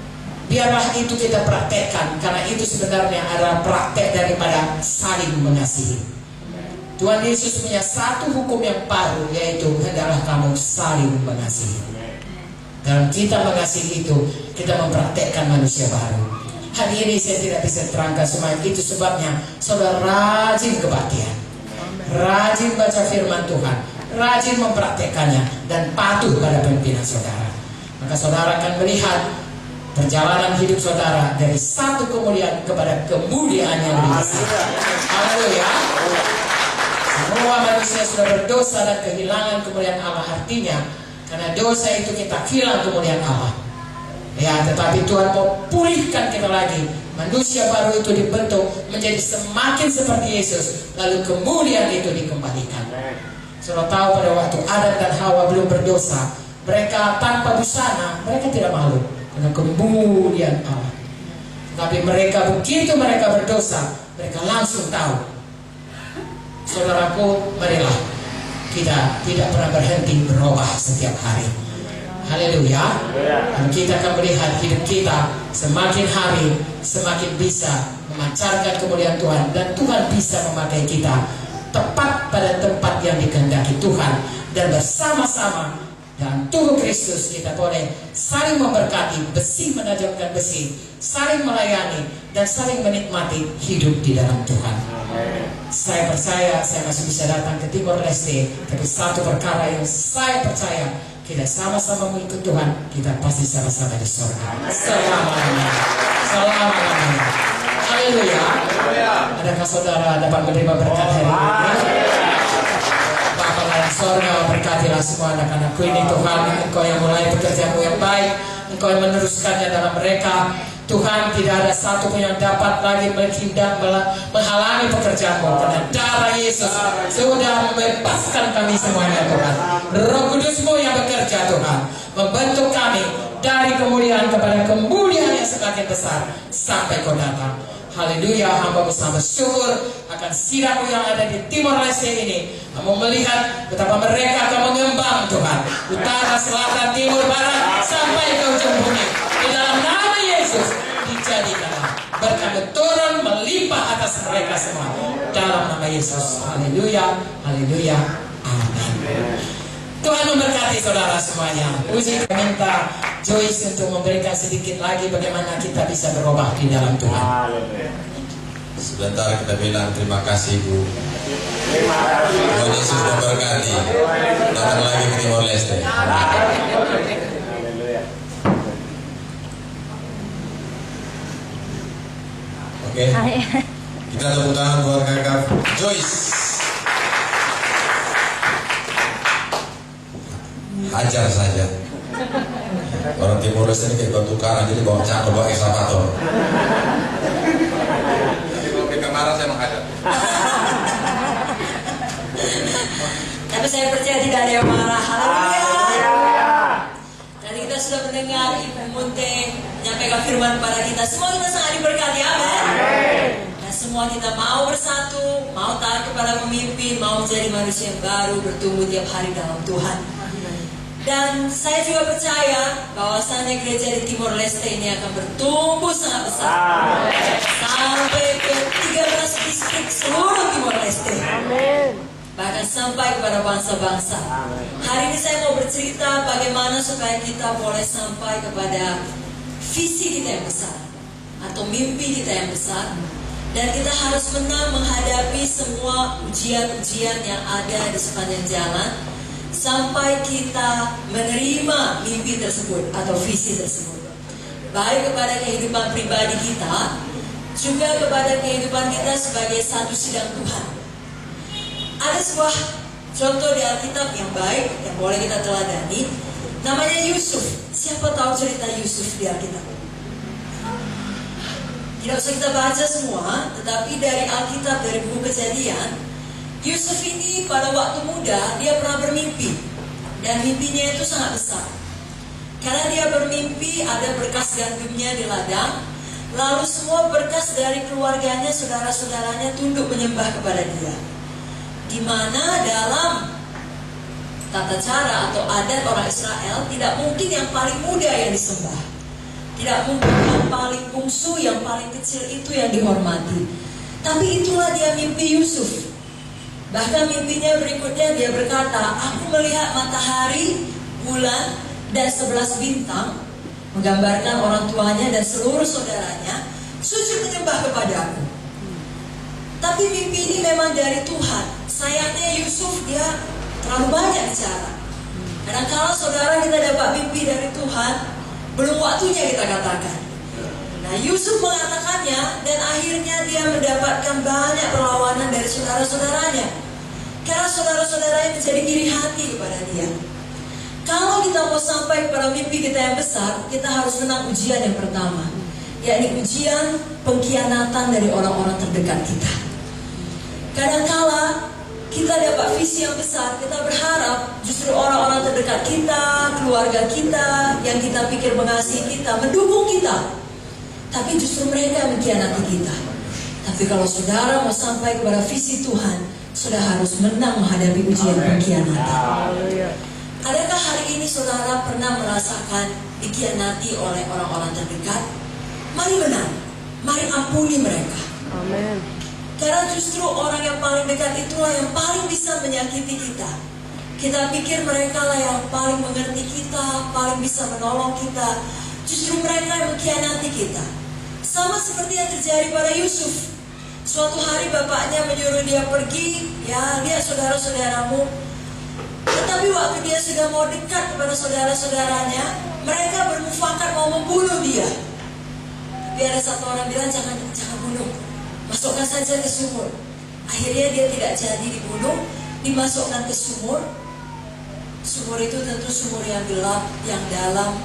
Biarlah itu kita praktekkan, karena itu sebenarnya adalah praktek daripada saling mengasihi. Tuhan Yesus punya satu hukum yang baru, yaitu hendaklah kamu saling mengasihi. Dalam kita mengasihi itu, kita mempraktekkan manusia baru. Hari ini saya tidak bisa terangkan semua itu, sebabnya saudara rajin kebaktian, rajin baca firman Tuhan, rajin mempraktekkannya, dan patuh pada pimpinan saudara. Maka saudara akan melihat perjalanan hidup saudara dari satu kemuliaan kepada kemuliaan yang lebih besar. Haleluya. Semua manusia sudah berdosa dan kehilangan kemuliaan Allah. Artinya, karena dosa itu kita hilang kemuliaan Allah. Ya, tetapi Tuhan mau pulihkan kita lagi. Manusia baru itu dibentuk menjadi semakin seperti Yesus, lalu kemuliaan itu dikembalikan. Sudah tahu pada waktu Adam dan Hawa belum berdosa, mereka tanpa busana, mereka tidak malu karena kemuliaan Allah. Tapi mereka, begitu mereka berdosa, mereka langsung tahu. Saudaraku, marilah kita tidak pernah berhenti berubah setiap hari. Haleluya. Dan kita akan melihat hidup kita semakin hari semakin bisa memancarkan kemuliaan Tuhan, dan Tuhan bisa memakai kita tepat pada tempat yang dikehendaki Tuhan, dan bersama-sama dalam tubuh Kristus kita boleh saling memberkati, besi menajamkan besi, saling melayani dan saling menikmati hidup di dalam Tuhan. Saya percaya saya masih bisa datang ke Timor Leste, tapi satu perkara yang saya percaya, kita sama-sama mengikut Tuhan, kita pasti sama-sama di surga selama-lamanya. Selama-lamanya. Haleluya. Adakah saudara dapat menerima berkat hari ini? Bapa dalam surga, berkatilah semua anak-anakku ini Tuhan. Engkau yang mulai pekerjaanmu yang baik, Engkau yang meneruskannya dalam mereka. Tuhan, tidak ada satu pun yang dapat lagi menghalangi pekerjaanmu, karena darah Yesus sudah membebaskan kami semuanya Tuhan. Roh Kudus-Mu yang bekerja Tuhan, membentuk kami dari kemuliaan kepada kemuliaan yang semakin besar sampai Kau datang. Haleluya. Hamba bersama bersyukur akan sidang yang ada di Timor Leste ini. Kamu melihat betapa mereka akan mengembang Tuhan, utara, selatan, timur, barat, sampai ke ujung bumi. Di dalam nama Yesus dijadikanlah berkat turun melimpah atas mereka semua dalam nama Yesus. Haleluya. Haleluya. Amin. Tuhan memberkati saudara semuanya. Puji minta Joyce untuk memberikan sedikit lagi bagaimana kita bisa berubah di dalam Tuhan. Sebentar kita bilang terima kasih Bu. Tuhan Yesus memberkati. Datang lagi ke Timor Leste. Oke. Kita tepuk tangan buat kakak Joyce. Hajar saja. Orang Timor Leste ini kayak batu karang, jadi bawa cangkul, bawa ekskavator. Jadi kalau mereka marah saya menghadap. Tapi saya percaya tidak ada yang marah. Haleluya. Tadi kita sudah mendengar Ibu Munte menyampaikan firman kepada kita. Semua kita sangat diberkati. Amin. Dan semua kita mau bersatu, mau taat kepada pemimpin, mau menjadi manusia yang baru, bertumbuh tiap hari dalam Tuhan. Dan saya juga percaya bahwasannya gereja di Timor Leste ini akan bertumbuh sangat besar. Sampai ke 13 distrik seluruh Timor Leste. Bahkan sampai kepada bangsa-bangsa. Hari ini saya mau bercerita bagaimana supaya kita boleh sampai kepada visi kita yang besar. Atau mimpi kita yang besar. Dan kita harus menang menghadapi semua ujian-ujian yang ada di sepanjang jalan. Sampai kita menerima mimpi tersebut atau visi tersebut. Baik kepada kehidupan pribadi kita, juga kepada kehidupan kita sebagai satu sidang Tuhan. Ada sebuah contoh di Alkitab yang baik, yang boleh kita teladani. Namanya Yusuf. Siapa tahu cerita Yusuf di Alkitab? Tidak usah kita baca semua, tetapi dari Alkitab, dari buku Kejadian, Yusuf ini pada waktu muda dia pernah bermimpi. Dan mimpinya itu sangat besar. Karena dia bermimpi ada berkas gandumnya di ladang. Lalu semua berkas dari keluarganya, saudara-saudaranya tunduk menyembah kepada dia. Di mana dalam tata cara atau adat orang Israel tidak mungkin yang paling muda yang disembah. Tidak mungkin yang paling bungsu, yang paling kecil itu yang dihormati. Tapi itulah dia mimpi Yusuf. Bahkan mimpinya berikutnya dia berkata, aku melihat matahari, bulan, dan 11 bintang, menggambarkan orang tuanya dan seluruh saudaranya, sujud menyembah kepadaku. Tapi mimpi ini memang dari Tuhan. Sayangnya Yusuf dia terlalu banyak bicara. Kadang-kala saudara kita dapat mimpi dari Tuhan, belum waktunya kita katakan. Nah Yusuf mengatakannya dan akhirnya dia mendapatkan banyak perlawanan dari saudara-saudaranya. Karena saudara-saudaranya menjadi iri hati kepada dia. Kalau kita mau sampai kepada mimpi kita yang besar, kita harus menang ujian yang pertama, yakni ujian pengkhianatan dari orang-orang terdekat kita. Kadang-kala kita dapat visi yang besar, kita berharap justru orang-orang terdekat kita, keluarga kita, yang kita pikir mengasihi kita, mendukung kita. Tapi justru mereka mengkhianati kita. Tapi kalau saudara mau sampai kepada visi Tuhan, sudah harus menang menghadapi ujian pengkhianatan. Adakah hari ini saudara pernah merasakan dikhianati oleh orang-orang terdekat? Mari menang, mari ampuni mereka. Amin. Karena justru orang yang paling dekat itulah yang paling bisa menyakiti kita. Kita pikir mereka lah yang paling mengerti kita, paling bisa menolong kita. Justru mereka yang mengkhianati kita. Sama seperti yang terjadi pada Yusuf. Suatu hari bapaknya menyuruh dia pergi, ya lihat saudara-saudaramu. Tetapi waktu dia sudah mau dekat kepada saudara-saudaranya, mereka bermufakat mau membunuh dia. Tapi ada satu orang bilang jangan bunuh, masukkan saja ke sumur. Akhirnya dia tidak jadi dibunuh, dimasukkan ke sumur. Sumur itu tentu sumur yang gelap, yang dalam.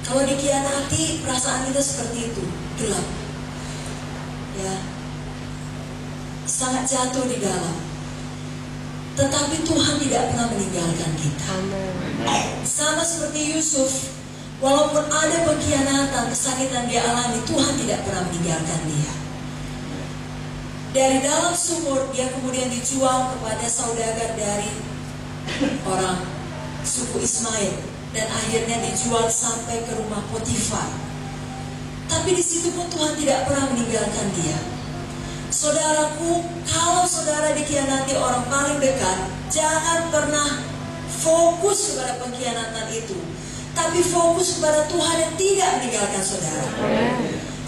Kalau dikhianati, perasaan kita seperti itu, gelap. Ya. Sangat jatuh di dalam. Tetapi Tuhan tidak pernah meninggalkan kita. Sama seperti Yusuf, walaupun ada pengkhianatan, kesakitan dia alami, Tuhan tidak pernah meninggalkan dia. Dari dalam sumur dia kemudian dijual kepada saudagar dari orang suku Ismail dan akhirnya dijual sampai ke rumah Potifar. Tapi di situ pun Tuhan tidak pernah meninggalkan dia. Saudaraku, kalau saudara dikhianati orang paling dekat, jangan pernah fokus kepada pengkhianatan itu. Tapi tapi fokus kepada Tuhan yang tidak meninggalkan saudara.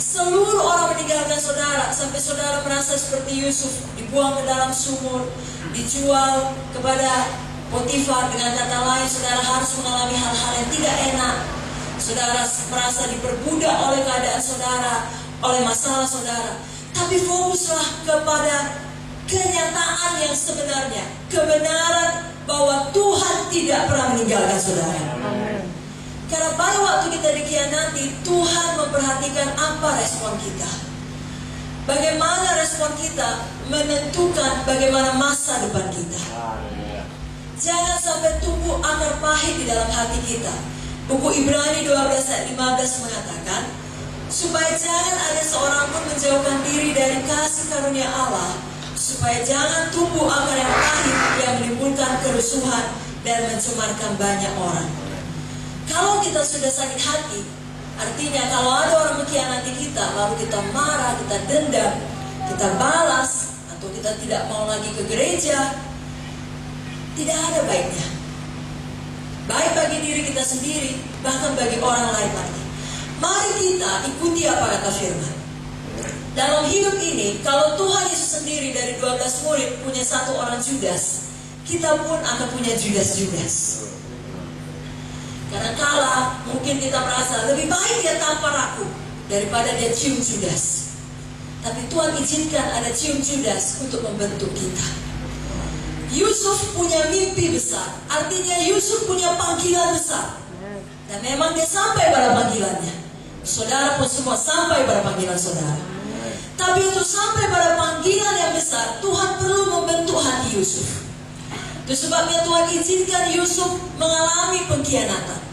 Seluruh orang meninggalkan saudara, sampai saudara merasa seperti Yusuf, dibuang ke dalam sumur, dijual kepada Potifar. Dengan kata lain, saudara harus mengalami hal-hal yang tidak enak. Saudara merasa diperbudak oleh keadaan saudara, oleh masalah saudara. Tapi fokuslah kepada kenyataan yang sebenarnya, kebenaran bahwa Tuhan tidak pernah meninggalkan saudara. Karena pada waktu kita dikhianati, Tuhan memperhatikan apa respon kita. Bagaimana respon kita menentukan bagaimana masa depan kita. Jangan sampai tumbuh akar pahit di dalam hati kita. Buku Ibrani 12 ayat 15 mengatakan, supaya jangan ada seorang pun menjauhkan diri dari kasih karunia Allah, supaya jangan tumbuh akar yang pahit yang menimbulkan kerusuhan dan mencemarkan banyak orang. Kalau kita sudah sakit hati, artinya kalau ada orang mengkhianati kita, lalu kita marah, kita dendam, kita balas, atau kita tidak mau lagi ke gereja, tidak ada baiknya. Baik bagi diri kita sendiri, bahkan bagi orang lain lagi. Mari kita ikuti apa kata firman. Dalam hidup ini, kalau Tuhan Yesus sendiri dari 12 murid punya satu orang Judas, kita pun akan punya Judas-Judas. Karena kala mungkin kita merasa lebih baik dia tampar aku daripada dia cium Judas. Tapi Tuhan izinkan ada cium Judas untuk membentuk kita. Yusuf punya mimpi besar, artinya Yusuf punya panggilan besar. Dan memang dia sampai pada panggilannya. Saudara pun semua sampai pada panggilan saudara. Tapi untuk sampai pada panggilan yang besar, Tuhan perlu membentuk hati Yusuf. Itu sebabnya Tuhan izinkan Yusuf mengalami pengkhianatan.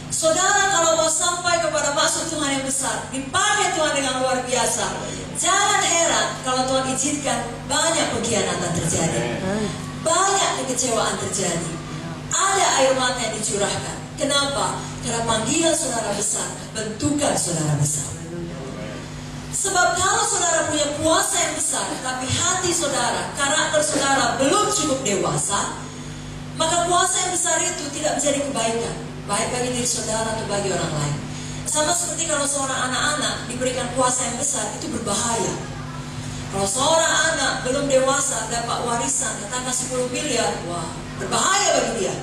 Saudara, kalau mau sampai kepada maksud Tuhan yang besar, dipakai Tuhan dengan luar biasa, jangan heran kalau Tuhan izinkan banyak pengkhianatan terjadi, banyak kekecewaan terjadi, ada air mata yang dicurahkan. Kenapa? Karena panggilan saudara besar, bentukan saudara besar. Sebab kalau saudara punya kuasa yang besar, tapi hati saudara, karakter saudara belum cukup dewasa, maka kuasa yang besar itu tidak menjadi kebaikan, baik bagi diri saudara atau bagi orang lain. Sama seperti kalau seorang anak-anak diberikan kuasa yang besar, itu berbahaya. Kalau seorang anak belum dewasa dapat warisan, katakan 10 miliar, wah, berbahaya bagi dia.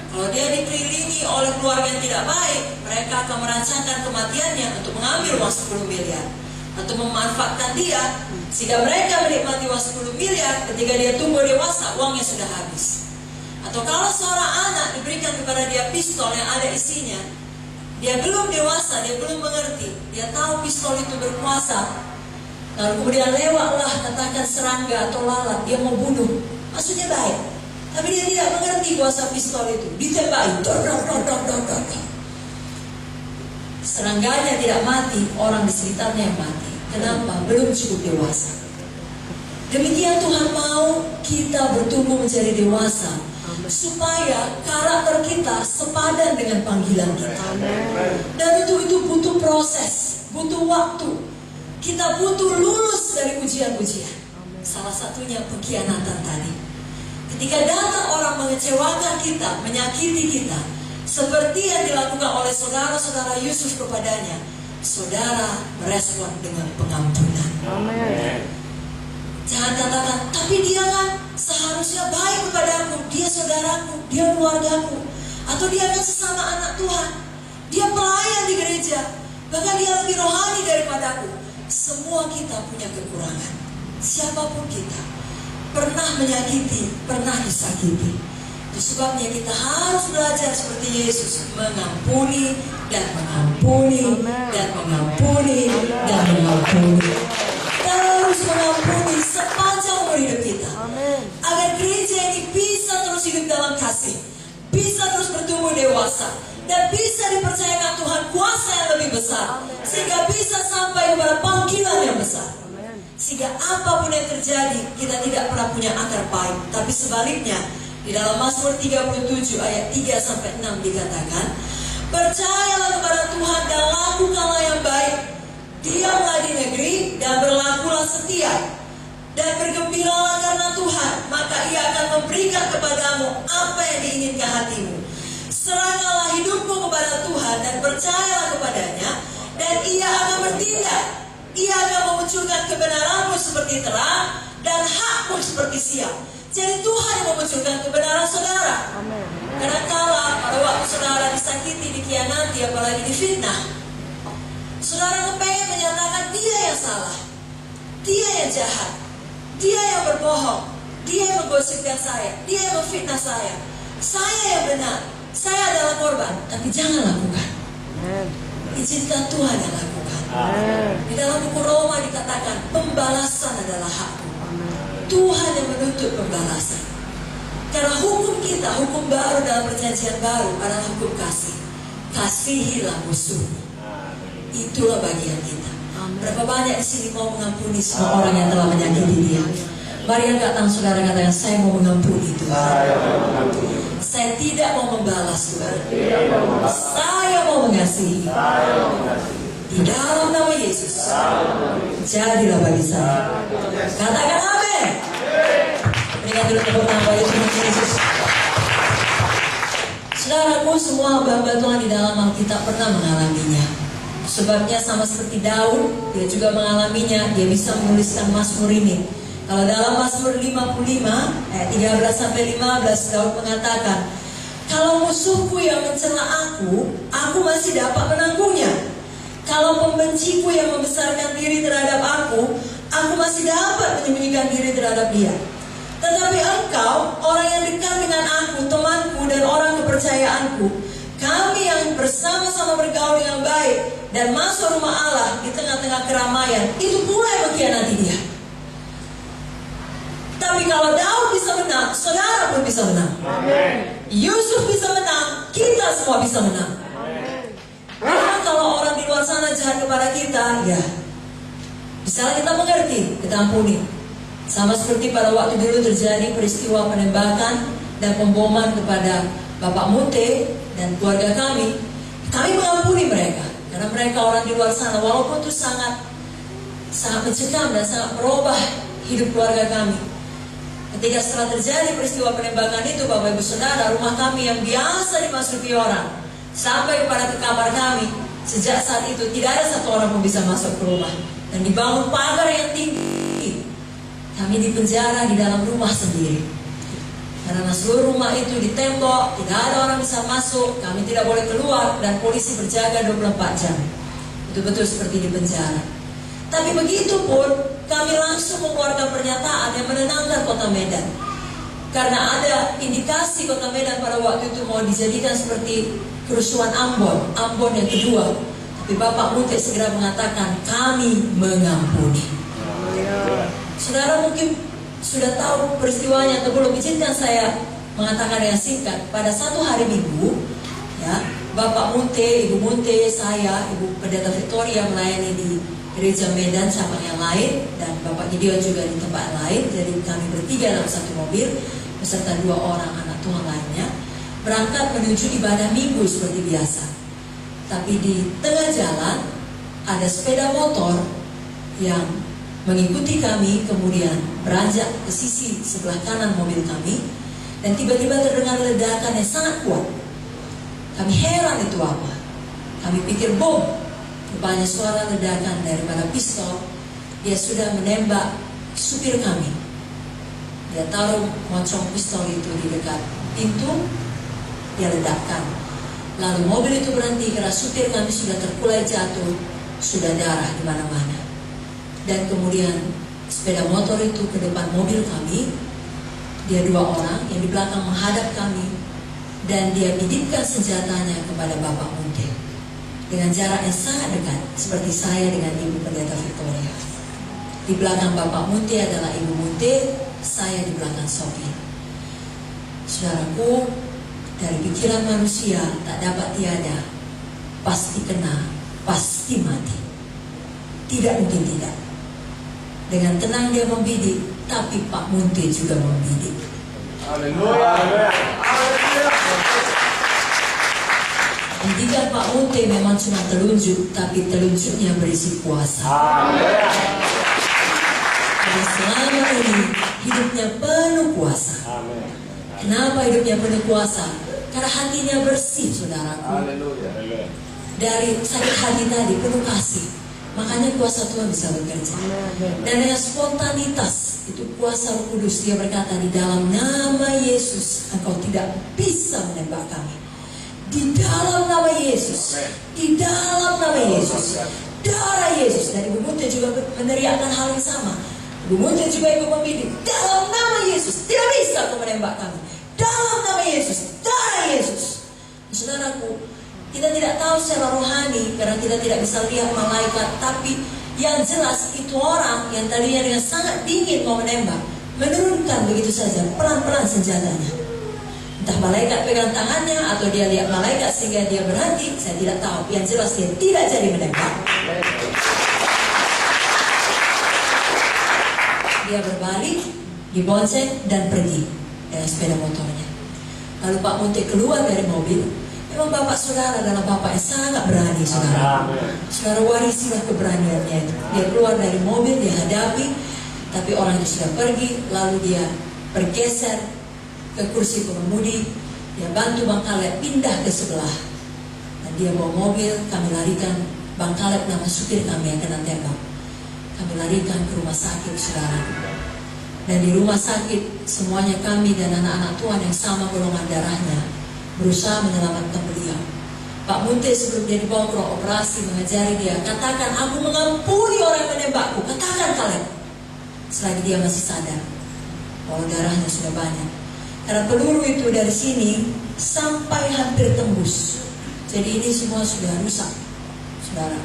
Kalau dia dikelilingi oleh keluarga yang tidak baik, mereka akan merancangkan kematiannya untuk mengambil uang 10 miliar. Atau memanfaatkan dia, sehingga mereka menikmati uang 10 miliar, ketika dia tumbuh dewasa, uangnya sudah habis. Atau kalau seorang anak diberikan kepada dia pistol yang ada isinya, dia belum dewasa, dia belum mengerti, dia tahu pistol itu berkuasa, lalu kemudian lewatlah katakan serangga atau lalat, dia mau bunuh, maksudnya baik, tapi dia tidak mengerti kuasa pistol itu, ditembaki, serangganya tidak mati, orang di sekitarnya yang mati. Kenapa? Belum cukup dewasa. Demikian Tuhan mau kita bertumbuh menjadi dewasa, supaya karakter kita sepadan dengan panggilan kita. Dan itu butuh proses, butuh waktu. Kita butuh lulus dari ujian-ujian. Salah satunya pengkhianatan tadi. Ketika datang orang mengecewakan kita, menyakiti kita, seperti yang dilakukan oleh saudara-saudara Yusuf kepadanya, saudara merespon dengan pengampunan. Jangan katakan, tapi dia kan seharusnya baik kepadaku, dia saudaraku, dia keluargaku, atau dia kan sesama anak Tuhan, dia pelayan di gereja, bahkan dia lebih rohani daripadaku. Semua kita punya kekurangan. Siapapun kita pernah menyakiti, pernah disakiti. Itu sebabnya kita harus belajar seperti Yesus, mengampuni dan mengampuni dan mengampuni dan mengampuni. Terus mengampuni sepanjang umur hidup kita, agar gereja ini bisa terus hidup dalam kasih, bisa terus bertumbuh dewasa, dan bisa dipercayakan Tuhan kuasa yang lebih besar, sehingga bisa sampai kepada panggilan yang besar. Sehingga apapun yang terjadi, kita tidak pernah punya akar pahit. Tapi sebaliknya, di dalam Mazmur 37 ayat 3-6 dikatakan, percayalah kepada Tuhan dan lakukanlah yang baik, diamlah di negeri dan berlakulah setia, dan bergembiralah karena Tuhan, maka Ia akan memberikan kepadamu apa yang diinginkan hatimu. Serahkanlah hidupmu kepada memunculkan kebenaranmu seperti terang dan hakmu seperti siang. Jadi Tuhan yang memunculkan kebenaran saudara. Kadang-kala pada waktu saudara disakiti, dikhianati, apalagi difitnah, saudara kepengen menyatakan dia yang salah, dia yang jahat, dia yang berbohong, dia yang menggosipkan saya, dia yang memfitnah saya yang benar, saya adalah korban. Tapi jangan lakukan. Izinkan Tuhan yang lakukan. Di dalam buku Roma dikatakan pembalasan adalah hakku. Tuhan yang menuntut pembalasan. Karena hukum kita, hukum baru dalam perjanjian baru adalah hukum kasih. Kasihilah musuhmu. Itulah bagian kita. Berapa banyak di sini mau mengampuni semua orang yang telah menyakiti dia? Mari angkat tangan saudara, katakan, saya mau mengampuni Tuhan. Saya tidak mau membalas Tuhan. Saya mau mengasihi. Di dalam nama Yesus, jadilah bagi saya. Katakan amin. Berikan dulu tepuk tangan bagi Tuhan Yesus. Saudaraku, semua hamba-hamba Tuhan di dalam Alkitab pernah mengalaminya. Sebabnya sama seperti Daud, dia juga mengalaminya. Dia bisa menuliskan Mazmur ini. Kalau dalam Mazmur 55 ayat 13-15, Daud mengatakan, kalau musuhku yang mencela aku masih dapat menanggungnya. Kalau pembenciku yang membesarkan diri terhadap aku masih dapat menyembunyikan diri terhadap dia. Tetapi engkau, orang yang dekat dengan aku, temanku dan orang kepercayaanku, kami yang bersama-sama bergaul dengan baik dan masuk rumah Allah di tengah-tengah keramaian, itu pula yang mengkhianati dia. Tapi kalau Daud bisa menang, saudara pun bisa menang. Yusuf bisa menang, kita semua bisa menang. Karena kalau orang di luar sana jahat kepada kita, ya misalnya kita mengerti, kita ampuni. Sama seperti pada waktu dulu terjadi peristiwa penembakan dan pemboman kepada Bapak Munte dan keluarga kami mengampuni mereka. Karena mereka orang di luar sana, walaupun itu sangat mencekam dan sangat merubah hidup keluarga kami. Ketika setelah terjadi peristiwa penembakan itu, Bapak Ibu Saudara, rumah kami yang biasa dimasuki orang sampai kepada ke kamar kami, sejak saat itu tidak ada satu orang pun bisa masuk ke rumah. Dan dibangun pagar yang tinggi. Kami dipenjara di dalam rumah sendiri. Karena seluruh rumah itu ditembok, tidak ada orang bisa masuk, kami tidak boleh keluar, dan polisi berjaga 24 jam. Betul-betul seperti di penjara. Tapi begitu pun kami langsung mengeluarkan pernyataan yang menenangkan kota Medan. Karena ada indikasi kota Medan pada waktu itu mau dijadikan seperti kerusuhan Ambon yang kedua. Tapi Bapak Munte segera mengatakan, kami mengampuni. Saudara mungkin sudah tahu peristiwanya atau belum, izinkan saya mengatakan yang singkat. Pada satu hari Minggu, ya, Bapak Munte, Ibu Munte, saya, Ibu Pendeta Victoria melayani di Gereja Medan cabang yang lain, dan Bapak Gideon juga di tempat lain. Jadi kami bertiga dalam satu mobil beserta 2 orang anak Tuhan lainnya berangkat menuju ibadah minggu seperti biasa. Tapi di tengah jalan ada sepeda motor yang mengikuti kami, kemudian beranjak ke sisi sebelah kanan mobil kami, dan tiba-tiba terdengar ledakan yang sangat kuat. Kami heran itu apa. Kami pikir bom. Rupanya suara ledakan daripada pistol. Dia sudah menembak supir kami. Dia taruh moncong pistol itu di dekat pintu. Dia ledakkan. Lalu mobil itu berhenti karena supir kami sudah terkulai jatuh, sudah darah di mana-mana. Dan kemudian sepeda motor itu ke depan mobil kami. Dia 2 orang yang di belakang menghadap kami, dan dia bidikkan senjatanya kepada Bapak Munte dengan jarak yang sangat dekat, seperti saya dengan Ibu Pendeta Victoria. Di belakang Bapak Munte adalah Ibu Munte, saya di belakang sopir. Saudaraku, dari pikiran manusia tak dapat tiada, pasti kena, pasti mati. Tidak mungkin tidak. Dengan tenang dia membidik, tapi Pak Munte juga membidik. Haleluya. Jika Pak Munte memang cuma telunjuk, tapi telunjuknya berisi kuasa. Karena selama ini hidupnya penuh kuasa. Kenapa hidupnya penuh kuasa? Karena hatinya bersih, saudaraku. Dari sakit hati tadi penuh kasih. Makanya kuasa Tuhan bisa bekerja. Dan dengan spontanitas itu kuasa Roh Kudus, dia berkata, di dalam nama Yesus engkau tidak bisa menembak kami. Di dalam nama Yesus, di dalam nama Yesus, darah Yesus. Dan Ibu Munte juga meneriakkan hal yang sama. Ibu Munte juga ikut membidik, dalam nama Yesus tidak bisa kau menembak kami. Dalam nama Yesus, darah Yesus. Saudaraku, kita tidak tahu secara rohani karena kita tidak bisa lihat malaikat, tapi yang jelas itu orang yang tadinya dengan sangat dingin mau menembak, menurunkan begitu saja pelan-pelan senjatanya. Entah malaikat pegang tangannya atau dia lihat malaikat sehingga dia berhenti, saya tidak tahu. Yang jelas dia tidak jadi menembak. Dia berbalik, dibonceng dan pergi dengan sepeda motornya. Lalu Pak Munte keluar dari mobil. Memang bapak saudara adalah bapak yang sangat berani, saudara. Saudara warisilah keberaniannya itu. Dia keluar dari mobil, dia hadapi, tapi orang itu sudah pergi. Lalu dia bergeser ke kursi pengemudi, dia bantu Bang Kaleb pindah ke sebelah. Dan dia bawa mobil, kami larikan. Bang Kaleb nama supir kami yang kena tembak. Kami larikan ke rumah sakit, saudara. Dan di rumah sakit, semuanya kami dan anak-anak Tuhan yang sama golongan darahnya berusaha menyelamatkan beliau. Pak Munte sebelum dia dibawa ke ruang operasi mengajari dia, katakan aku mengampuni orang yang menembakku, katakan Kaleb. Selagi dia masih sadar bahwa darahnya sudah banyak. Karena peluru itu dari sini sampai hampir tembus. Jadi ini semua sudah rusak, saudara.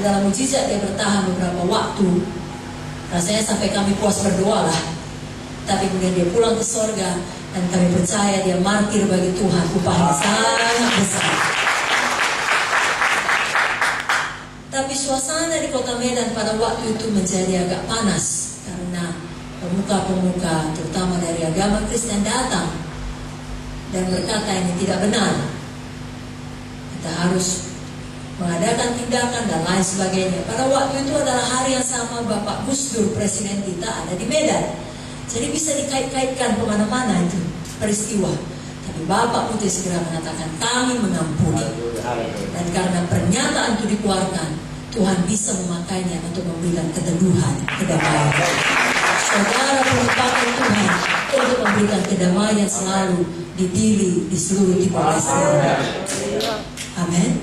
Adalah mujizat dia bertahan beberapa waktu. Rasanya sampai kami puas berdoa lah. Tapi kemudian dia pulang ke sorga. Dan kami percaya dia martir bagi Tuhan, upahnya sangat besar. Tapi suasana di kota Medan pada waktu itu menjadi agak panas. Karena pemuka-pemuka terutama dari agama Kristen datang dan berkata ini tidak benar. Kita harus mengadakan tindakan dan lain sebagainya. Pada waktu itu adalah hari yang sama Bapak Gus Dur, presiden kita, ada di Medan. Jadi bisa dikait-kaitkan kemana-mana itu peristiwa. Tapi Bapak Munte segera mengatakan kami mengampuni. Dan karena pernyataan itu dikeluarkan, Tuhan bisa memakainya untuk memberikan keteduhan, kedamaian. Saudara perlu pakai Tuhan untuk memberikan kedamaian selalu di diri, di seluruh Timor Leste. Amin.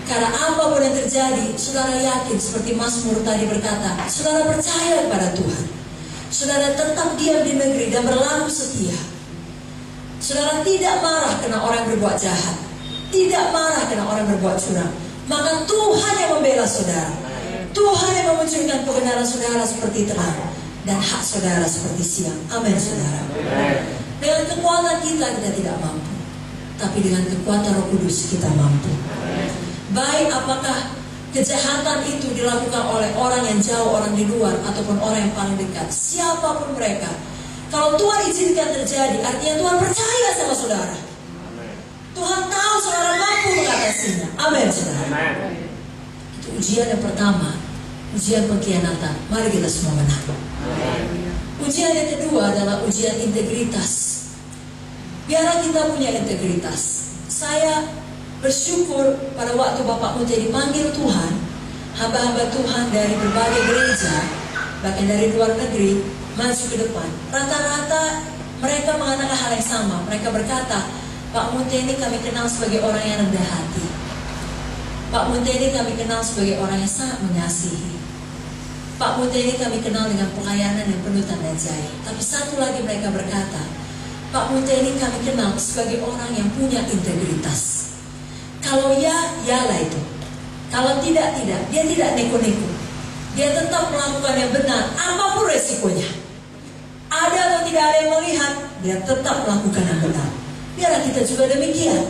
Karena apapun yang terjadi, saudara yakin seperti Mazmur tadi berkata, saudara percaya kepada Tuhan. Saudara tetap diam di negeri dan berlaku setia. Saudara tidak marah karena orang berbuat jahat, tidak marah karena orang berbuat curang. Maka Tuhan yang membela saudara, Tuhan yang memunculkan kebenaran saudara seperti terang dan hak saudara seperti siang. Amin, saudara. Dengan kekuatan kita tidak mampu, tapi dengan kekuatan Roh Kudus kita mampu. Baik apakah kejahatan itu dilakukan oleh orang yang jauh, orang di luar, ataupun orang yang paling dekat, siapapun mereka, kalau Tuhan izinkan terjadi, artinya Tuhan percaya sama saudara. Tuhan tahu saudara mampu mengatasinya. Amin, saudara. Itu ujian yang pertama, ujian pengkhianatan. Mari kita semua menang. Ujian yang kedua adalah ujian integritas. Biarlah kita punya integritas. Saya bersyukur pada waktu Bapak Munte dipanggil Tuhan, hamba-hamba Tuhan dari berbagai gereja, bahkan dari luar negeri, maju ke depan. Rata-rata mereka mengatakan hal yang sama. Mereka berkata, Pak Munte ini kami kenal sebagai orang yang rendah hati. Pak Munte ini kami kenal sebagai orang yang sangat mengasihi. Pak Munte ini kami kenal dengan pelayanan yang penuh tanda jaya. Tapi satu lagi mereka berkata, Pak Munte ini kami kenal sebagai orang yang punya integritas. Kalau ya, yalah itu. Kalau tidak, tidak. Dia tidak neko-neko. Dia tetap melakukan yang benar, apapun resikonya. Ada atau tidak ada yang melihat, dia tetap melakukan yang benar. Biarlah kita juga demikian.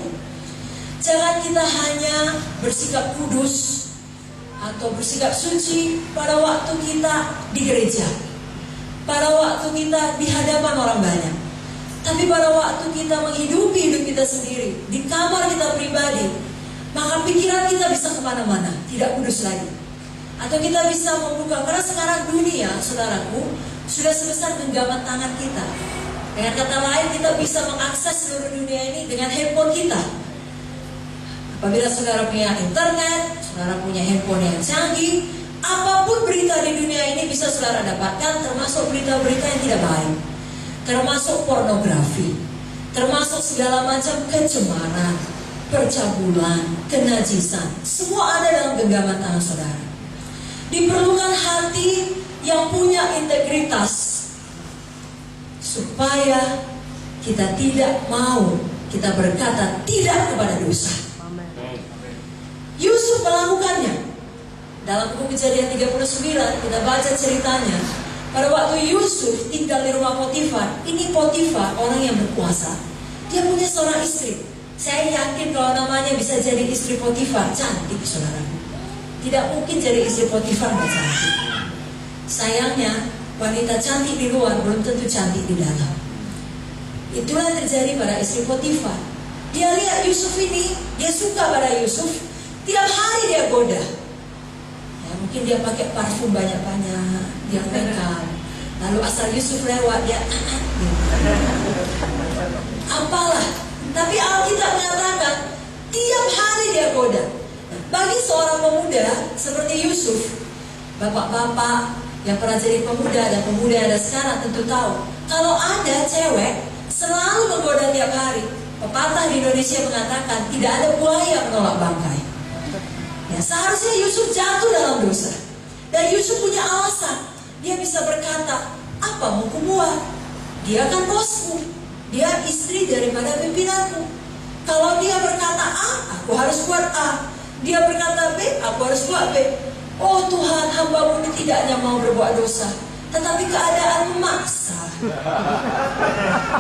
Jangan kita hanya bersikap kudus atau bersikap suci pada waktu kita di gereja, pada waktu kita di hadapan orang banyak. Tapi pada waktu kita menghidupi hidup kita sendiri, di kamar kita pribadi, maka pikiran kita bisa kemana-mana, tidak kudus lagi. Atau kita bisa membuka, karena sekarang dunia, saudaraku, sudah sebesar genggaman tangan kita. Dengan kata lain, kita bisa mengakses seluruh dunia ini dengan handphone kita. Apabila saudara punya internet, saudara punya handphone yang canggih, apapun berita di dunia ini bisa saudara dapatkan, termasuk berita-berita yang tidak baik, termasuk pornografi, termasuk segala macam kecemaran, percabulan, kenajisan. Semua ada dalam genggaman tangan saudara. Diperlukan hati yang punya integritas supaya kita tidak mau, kita berkata tidak kepada dosa. Yusuf melakukannya. Dalam buku Kejadian 39 kita baca ceritanya. Pada waktu Yusuf tinggal di rumah Potifar, ini Potifar orang yang berkuasa. Dia punya seorang istri. Saya yakin kalau namanya bisa jadi istri Potifar, cantik saudara. Tidak mungkin jadi istri Potifar nggak cantik. Sayangnya wanita cantik di luar belum tentu cantik di dalam. Itulah yang terjadi pada istri Potifar. Dia lihat Yusuf ini, dia suka pada Yusuf. Tiap hari dia goda. Ya, mungkin dia pakai parfum banyak-banyak, dia make up. Lalu asal Yusuf lewat dia apalah. Tapi Alkitab mengatakan tiap hari dia goda. Bagi seorang pemuda seperti Yusuf, bapak-bapak yang pernah jadi pemuda dan pemuda yang ada sekarang tentu tahu, kalau ada cewek selalu menggoda tiap hari. Pepatah di Indonesia mengatakan tidak ada buaya menolak bangkai. Ya, seharusnya Yusuf jatuh dalam dosa. Dan Yusuf punya alasan. Dia bisa berkata, apa mau kubuat? Dia kan bosku. Dia istri daripada pimpinanku. Kalau dia berkata A, aku harus buat A. Dia berkata B, aku harus buat B. Oh Tuhan, hamba-Mu ini tidaknya mau berbuat dosa, tetapi keadaan memaksa.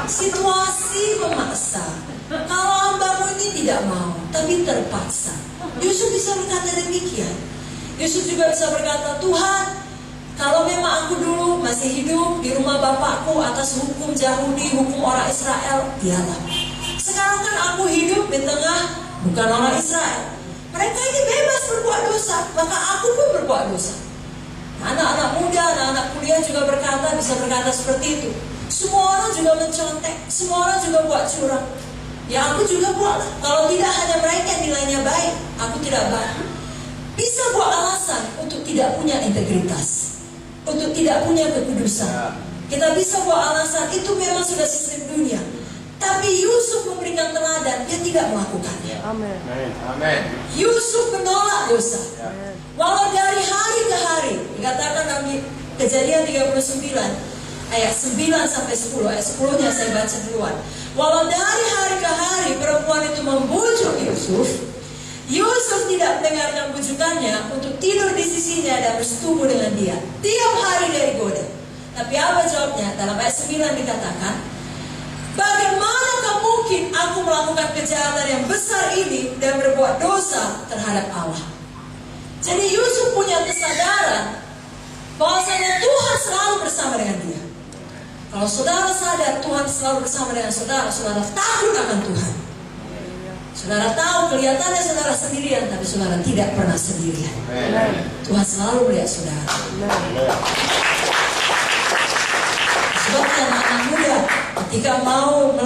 Situasi memaksa. Kalau hamba-Mu ini tidak mau, tapi terpaksa. Yusuf bisa berkata demikian. Yusuf juga bisa berkata, Tuhan, kalau memang aku dulu masih hidup di rumah bapakku atas hukum Yahudi, hukum orang Israel, dialah. Sekarang kan aku hidup di tengah bukan orang Israel. Mereka ini bebas berbuat dosa, maka aku pun berbuat dosa. Anak-anak muda, anak-anak kuliah juga bisa berkata seperti itu. Semua orang juga mencontek, semua orang juga buat curang. Ya aku juga buat. Kalau tidak hanya mereka yang nilainya baik, aku tidak baik. Bisa buat alasan untuk tidak punya integritas, untuk tidak punya kekudusan. Kita bisa buat alasan itu memang sudah sistem dunia. Tapi Yusuf memberikan teladan, dia tidak melakukannya. Amin. Yusuf menolak dosa. Walau dari hari ke hari, dikatakan dalam Kejadian 39 ayat 9 sampai 10, ayat 10-nya saya baca duluan. Walau dari hari ke hari perempuan itu membujuk Yusuf, Yusuf tidak mendengarkan bujukannya untuk tidur di sisinya dan bersetubuh dengan dia. Tiap hari dia digoda. Tapi apa jawabnya? Dalam ayat 9 dikatakan, bagaimanakah mungkin aku melakukan kejahatan yang besar ini dan berbuat dosa terhadap Allah? Jadi Yusuf punya kesadaran bahwasanya Tuhan selalu bersama dengan dia. Kalau saudara sadar Tuhan selalu bersama dengan saudara, saudara takut akan Tuhan. Saudara tahu kelihatannya saudara sendirian, tapi saudara tidak pernah sendirian. Tuhan selalu melihat saudara. Sebabnya anak muda ketika mau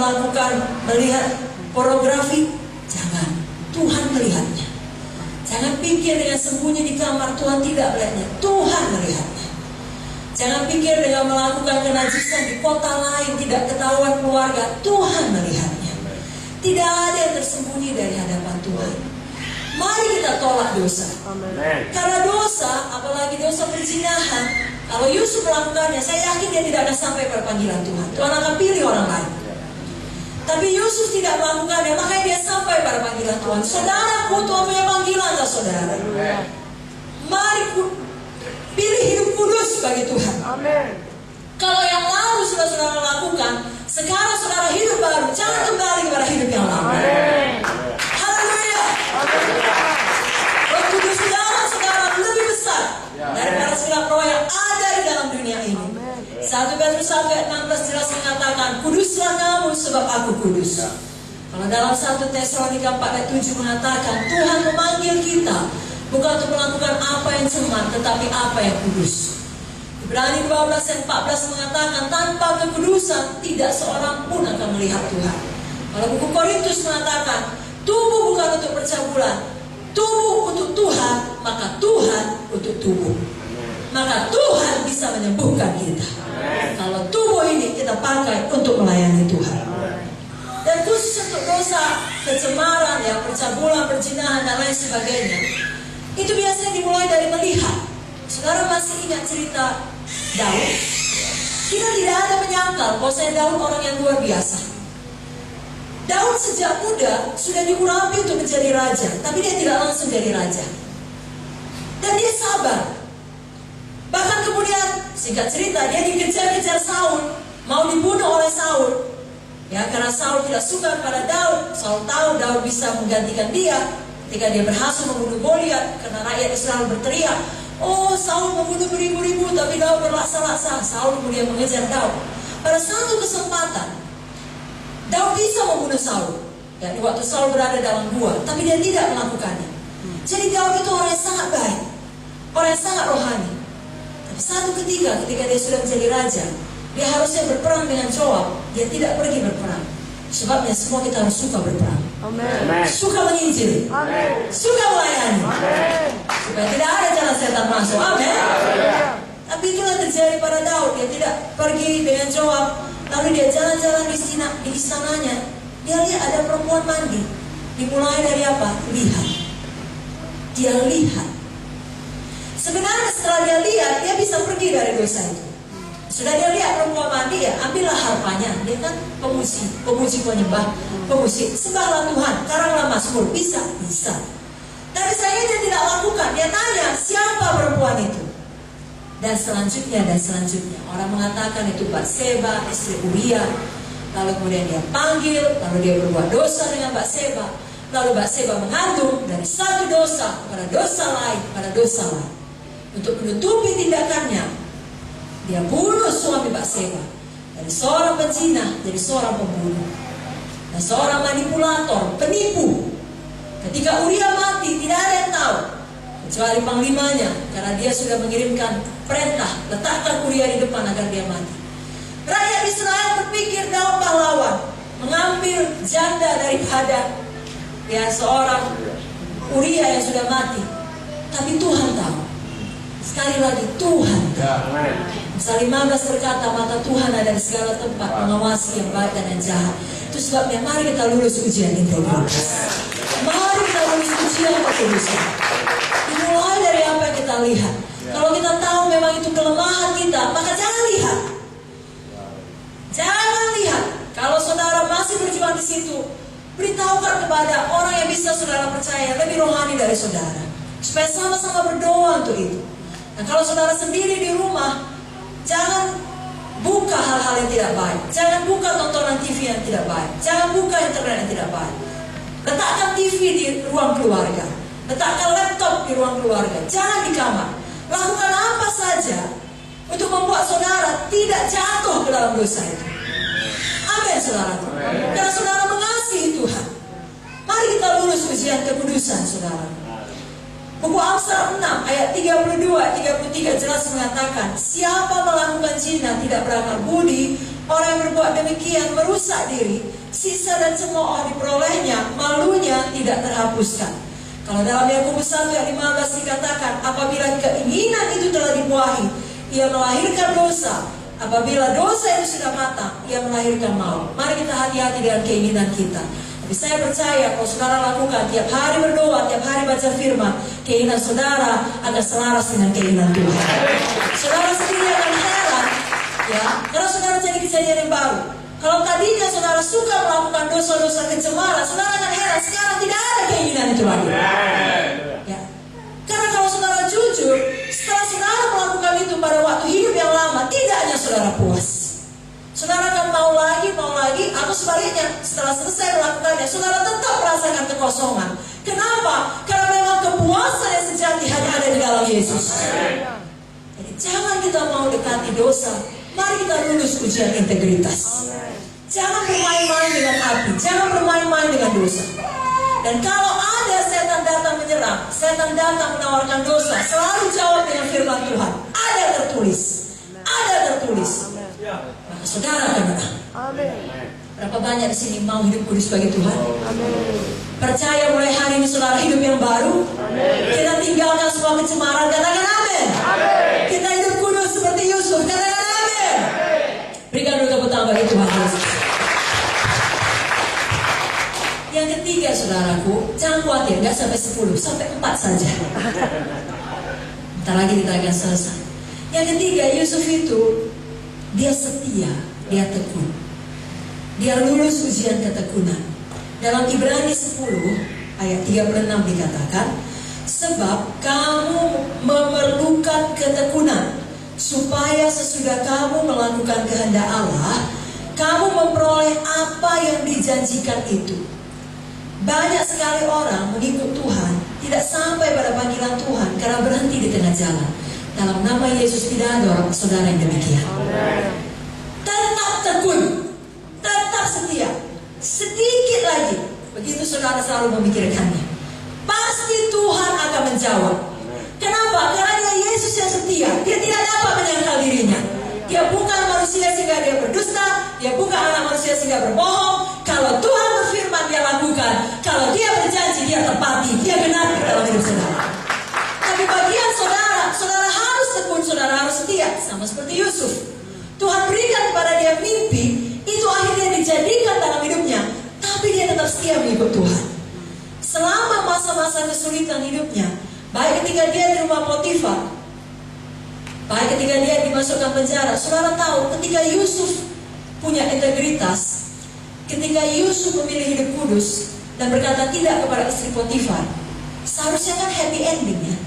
melihat pornografi, jangan, Tuhan melihatnya. Jangan pikir dengan sembunyi di kamar Tuhan tidak melihatnya, Tuhan melihatnya. Jangan pikir dengan melakukan kenajisan di kota lain tidak ketahuan keluarga, Tuhan melihatnya. Tidak ada yang tersembunyi dari hadapan Tuhan. Mari kita tolak dosa. Karena dosa, apalagi dosa perzinahan, kalau Yusuf melakukannya, saya yakin dia tidak akan sampai pada panggilan Tuhan. Tuhan akan pilih orang lain. Tapi Yusuf tidak melakukannya, makanya dia sampai pada panggilan Tuhan. Saudara, Tuhan punya panggilan tak saudara? Mari pilih hidup kudus bagi Tuhan. Kalau yang lalu sudah saudara lakukan, sekarang saudara hidup baru, jangan kembali kepada hidup yang lama. Haleluya. Roh Kudus di dalam saudara lebih besar daripada segala roh yang ada di dalam dunia ini. 1 Petrus 1 ayat 16 jelas mengatakan, kuduslah kamu sebab aku kudus. Kalau dalam 1 Tesalonika 4 ayat 7 mengatakan, Tuhan memanggil kita bukan untuk melakukan apa yang cemar, tetapi apa yang kudus. Ibrani 12 ayat 14 mengatakan, tanpa kekudusan tidak seorang pun akan melihat Tuhan. Kalau buku Korintus mengatakan, Tubuh bukan untuk percabulan. Tubuh untuk Tuhan, maka Tuhan untuk tubuh. Maka Tuhan bisa menyembuhkan kita. Kalau tubuh ini kita pakai untuk melayani Tuhan. Dan khusus untuk dosa, kecemaran, ya, percabulan, perzinahan, dan lain sebagainya, itu biasanya dimulai dari melihat. Saudara masih ingat cerita Daud? Kita tidak ada menyangkal bahwa Daud orang yang luar biasa. Daud sejak muda sudah diurapi untuk menjadi raja, tapi dia tidak langsung jadi raja. Dan dia sabar. Bahkan kemudian, singkat cerita, dia dikejar-kejar Saul, mau dibunuh oleh Saul. Ya, karena Saul tidak suka pada Daud. Saul tahu Daud bisa menggantikan dia ketika dia berhasil membunuh Goliat, karena rakyat Israel berteriak, "Oh, Saul membunuh beribu-ribu, tapi Daud berlaksa-laksa." Saul kemudian mengejar Daud. Pada suatu kesempatan, Daud bisa membunuh Saul. Ya, di waktu Saul berada dalam gua, tapi dia tidak melakukannya. Jadi Daud itu orang yang sangat baik, orang yang sangat rohani. Tapi satu ketika dia sudah menjadi raja, dia harusnya berperang dengan Joab. Dia tidak pergi berperang. Sebabnya semua kita harus suka berperang. Amen. Suka menginjil. Amen. Suka melayani. Amen. Supaya tidak ada jalan setan masuk. Amin. Tapi itulah terjadi pada Daud. Dia tidak pergi dengan Joab. Lalu dia jalan-jalan di istananya. Dia lihat ada perempuan mandi. Dimulai dari apa? Lihat. Dia lihat. Sebenarnya setelah dia lihat, dia bisa pergi dari dosa itu. Sudah dia lihat perempuan mandi, ya ambillah harpanya. Dia kan pemuji penyembah, pemusik. Sembahlah Tuhan, karanglah mazmur. Bisa. Tapi saya dia tidak lakukan. Dia tanya, siapa perempuan itu? Dan selanjutnya orang mengatakan itu Batseba, istri Uria. Lalu kemudian dia panggil, lalu dia berbuat dosa dengan Batseba. Lalu Batseba mengandung dari satu dosa pada dosa lain, Untuk menutupi tindakannya, dia bunuh suami Batseba. Dari seorang pezina jadi seorang pembunuh. Dan seorang manipulator, penipu. Ketika Uria mati, tidak ada yang tahu kecuali panglimanya, karena dia sudah mengirimkan perintah, letakkan Uria di depan agar dia mati. Rakyat Israel berpikir Daud pahlawan, mengambil janda daripada seorang Uria yang sudah mati. Tapi Tuhan tahu. Sekali lagi Tuhan tahu. Misal 15 berkata, maka Tuhan ada di segala tempat, mengawasi yang baik dan yang jahat. Itu sebabnya mari kita lulus ujian integritas. Mari kita lulus ujian kekudusan. Dimulai dari apa yang kita lihat. Kalau kita tahu memang itu kelemahan kita, maka jangan lihat. Jangan lihat. Kalau saudara masih berjuang di situ, beritahukan kepada orang yang bisa saudara percaya lebih rohani dari saudara, supaya sama-sama berdoa untuk itu. Dan kalau saudara sendiri di rumah, jangan buka hal-hal yang tidak baik. Jangan buka tontonan TV yang tidak baik. Jangan buka internet yang tidak baik. Letakkan TV di ruang keluarga. Letakkan laptop di ruang keluarga. Jangan di kamar. Lakukan apa saja untuk membuat saudara tidak jatuh ke dalam dosa itu. Amin, saudara. Karena saudara mengasihi Tuhan. Mari kita lulus ujian kekudusan, saudara. Buku Amsal 6 ayat 32-33 jelas mengatakan, siapa melakukan zina tidak berakal budi, orang yang berbuat demikian merusak diri, sisa dan cemooh diperolehnya, malunya tidak terhapuskan. Kalau dalam Yakobus 1 ayat 15 dikatakan, apabila keinginan itu telah dibuahi, ia melahirkan dosa. Apabila dosa itu sudah matang, ia melahirkan maut. Mari kita hati-hati dengan keinginan kita. Tapi saya percaya kalau saudara lakukan tiap hari berdoa, tiap hari baca firman, keinginan saudara akan selaras dengan keinginan Tuhan. Saudara sendiri akan heran, ya, karena saudara jadi kejadian yang baru. Kalau tadinya saudara suka melakukan dosa-dosa kecemaran, saudara akan heran sekarang tidak ada keinginan itu lagi. Ya. Karena kalau saudara jujur, setelah saudara melakukan itu pada waktu hidup yang lama, tidak hanya saudara puas. Saudara akan mau lagi, atau sebaliknya, setelah selesai melakukannya, saudara tetap merasakan kekosongan. Kenapa? Karena memang kepuasan yang sejati hanya ada di dalam Yesus. Jadi jangan kita mau dekati dosa. Mari kita lulus ujian integritas. Jangan bermain-main dengan api. Jangan bermain-main dengan dosa. Dan kalau ada setan datang menyerang, setan datang menawarkan dosa, selalu jawab dengan firman Tuhan. Ada tertulis. Maka saudara akan menang. Berapa banyak di sini mau hidup kudus bagi Tuhan? Percaya mulai hari ini saudara hidup yang baru. Kita tinggalkan semua kecemaran. Katakan amin. Kita hidup kudus seperti Yusuf. Katakan amin. Berikan dulu tepuk tangan bagi Tuhan Yesus. Yang ketiga saudaraku, jangan khawatir, gak sampai 10, sampai 4 saja. Bentar lagi kita akan selesai. Yang ketiga, Yusuf itu dia setia, dia tekun. Dia lulus ujian ketekunan. Dalam Ibrani 10 ayat 36 dikatakan, sebab kamu memerlukan ketekunan, supaya sesudah kamu melakukan kehendak Allah, kamu memperoleh apa yang dijanjikan itu. Banyak sekali orang mengikut Tuhan tidak sampai pada panggilan Tuhan karena berhenti di tengah jalan. Dalam nama Yesus tidak ada orang saudara yang demikian. Tetap tekun, tetap setia. Sedikit lagi, begitu saudara selalu memikirkannya, pasti Tuhan akan menjawab. Kenapa? Karena dia Yesus yang setia. Dia tidak dapat menyangkal dirinya. Dia bukan manusia sehingga dia berdusta. Dia bukan anak manusia sehingga berbohong. Kalau Tuhan berfirman dia lakukan. Kalau dia berjanji dia tepati. Dia genapi dalam hidup saudara. Tapi bagian saudara, saudara harus tekun, saudara harus setia. Sama seperti Yusuf. Tuhan berikan kepada dia mimpi. Itu akhirnya dijadikan dalam hidupnya. Tapi dia tetap setia mengikut Tuhan. Selama masa-masa kesulitan hidupnya, baik ketika dia di rumah Potifar, baik ketika dia dimasukkan penjara, saudara tahu ketika Yusuf punya integritas, ketika Yusuf memilih hidup kudus dan berkata tidak kepada istri Potifar, seharusnya kan happy ending ya.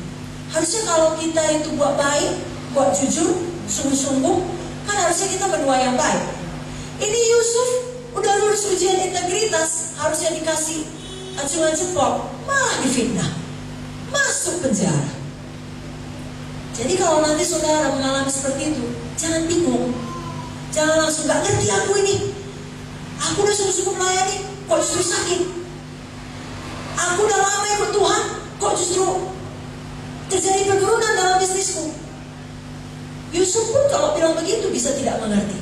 Harusnya kalau kita itu buat baik, buat jujur, sungguh-sungguh, kan harusnya kita menuai yang baik. Ini Yusuf udah lulus ujian integritas, harusnya dikasih acungan jempol, malah difitnah, masuk penjara. Jadi kalau nanti saudara mengalami seperti itu, jangan bingung, jangan langsung gak ngerti aku ini. Aku udah sungguh-sungguh melayani, kok justru sakit. Aku udah lama ikut Tuhan, kok justru terjadi penurunan dalam bisnisku. Yusuf pun kalau bilang begitu bisa tidak mengerti.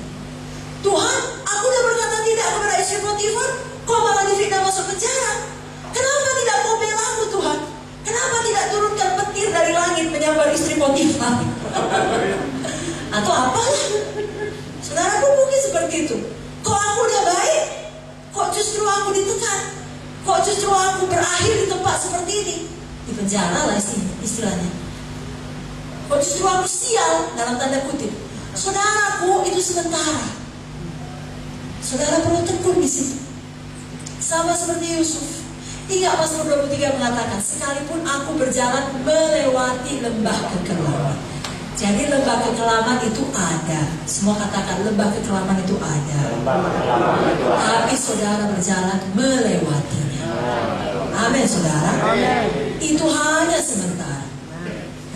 Tuhan, aku udah berkata tidak kepada istri Potifar, kok malah difitnah masuk penjara. Kenapa tidak kau bela aku Tuhan? Kenapa tidak turunkan petir dari langit menyambar istri Potifar? Atau apalah? Saudaraku mungkin seperti itu. Kok aku udah baik? Kok justru aku ditekan? Kok justru aku berakhir di tempat seperti ini? Di penjara lah istilahnya. Kok justru aku sial dalam tanda kutip? Saudaraku itu sementara. Saudara perlu tekun di situ. Sama seperti Yusuf. Ingat pasal 23 mengatakan, sekalipun aku berjalan melewati lembah kekelaman. Jadi lembah kekelaman itu ada. Semua katakan lembah kekelaman itu ada. Tapi saudara berjalan melewatinya. Amin saudara. Itu hanya sementara.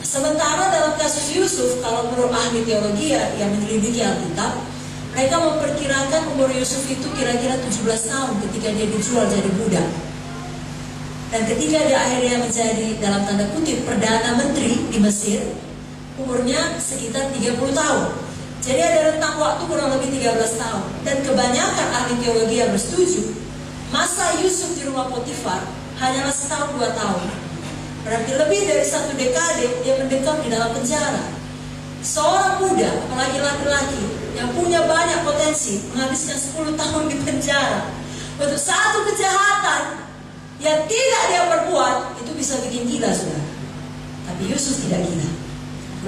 Sementara dalam kasus Yusuf, kalau menurut ahli teologi yang menyelidiki Alkitab, mereka memperkirakan umur Yusuf itu kira-kira 17 tahun ketika dia dijual jadi budak. Dan ketika dia akhirnya menjadi dalam tanda kutip Perdana Menteri di Mesir, umurnya sekitar 30 tahun. Jadi ada rentang waktu kurang lebih 13 tahun. Dan kebanyakan ahli teologi yang bersetuju, masa Yusuf di rumah Potifar hanyalah setahun 2 tahun. Berarti lebih dari 1 dekade dia mendekam di dalam penjara. Seorang muda, apalagi laki-laki yang punya banyak potensi, menghabiskan 10 tahun di penjara untuk satu kejahatan yang tidak dia perbuat, itu bisa bikin gila saudara. Tapi Yusuf tidak gila.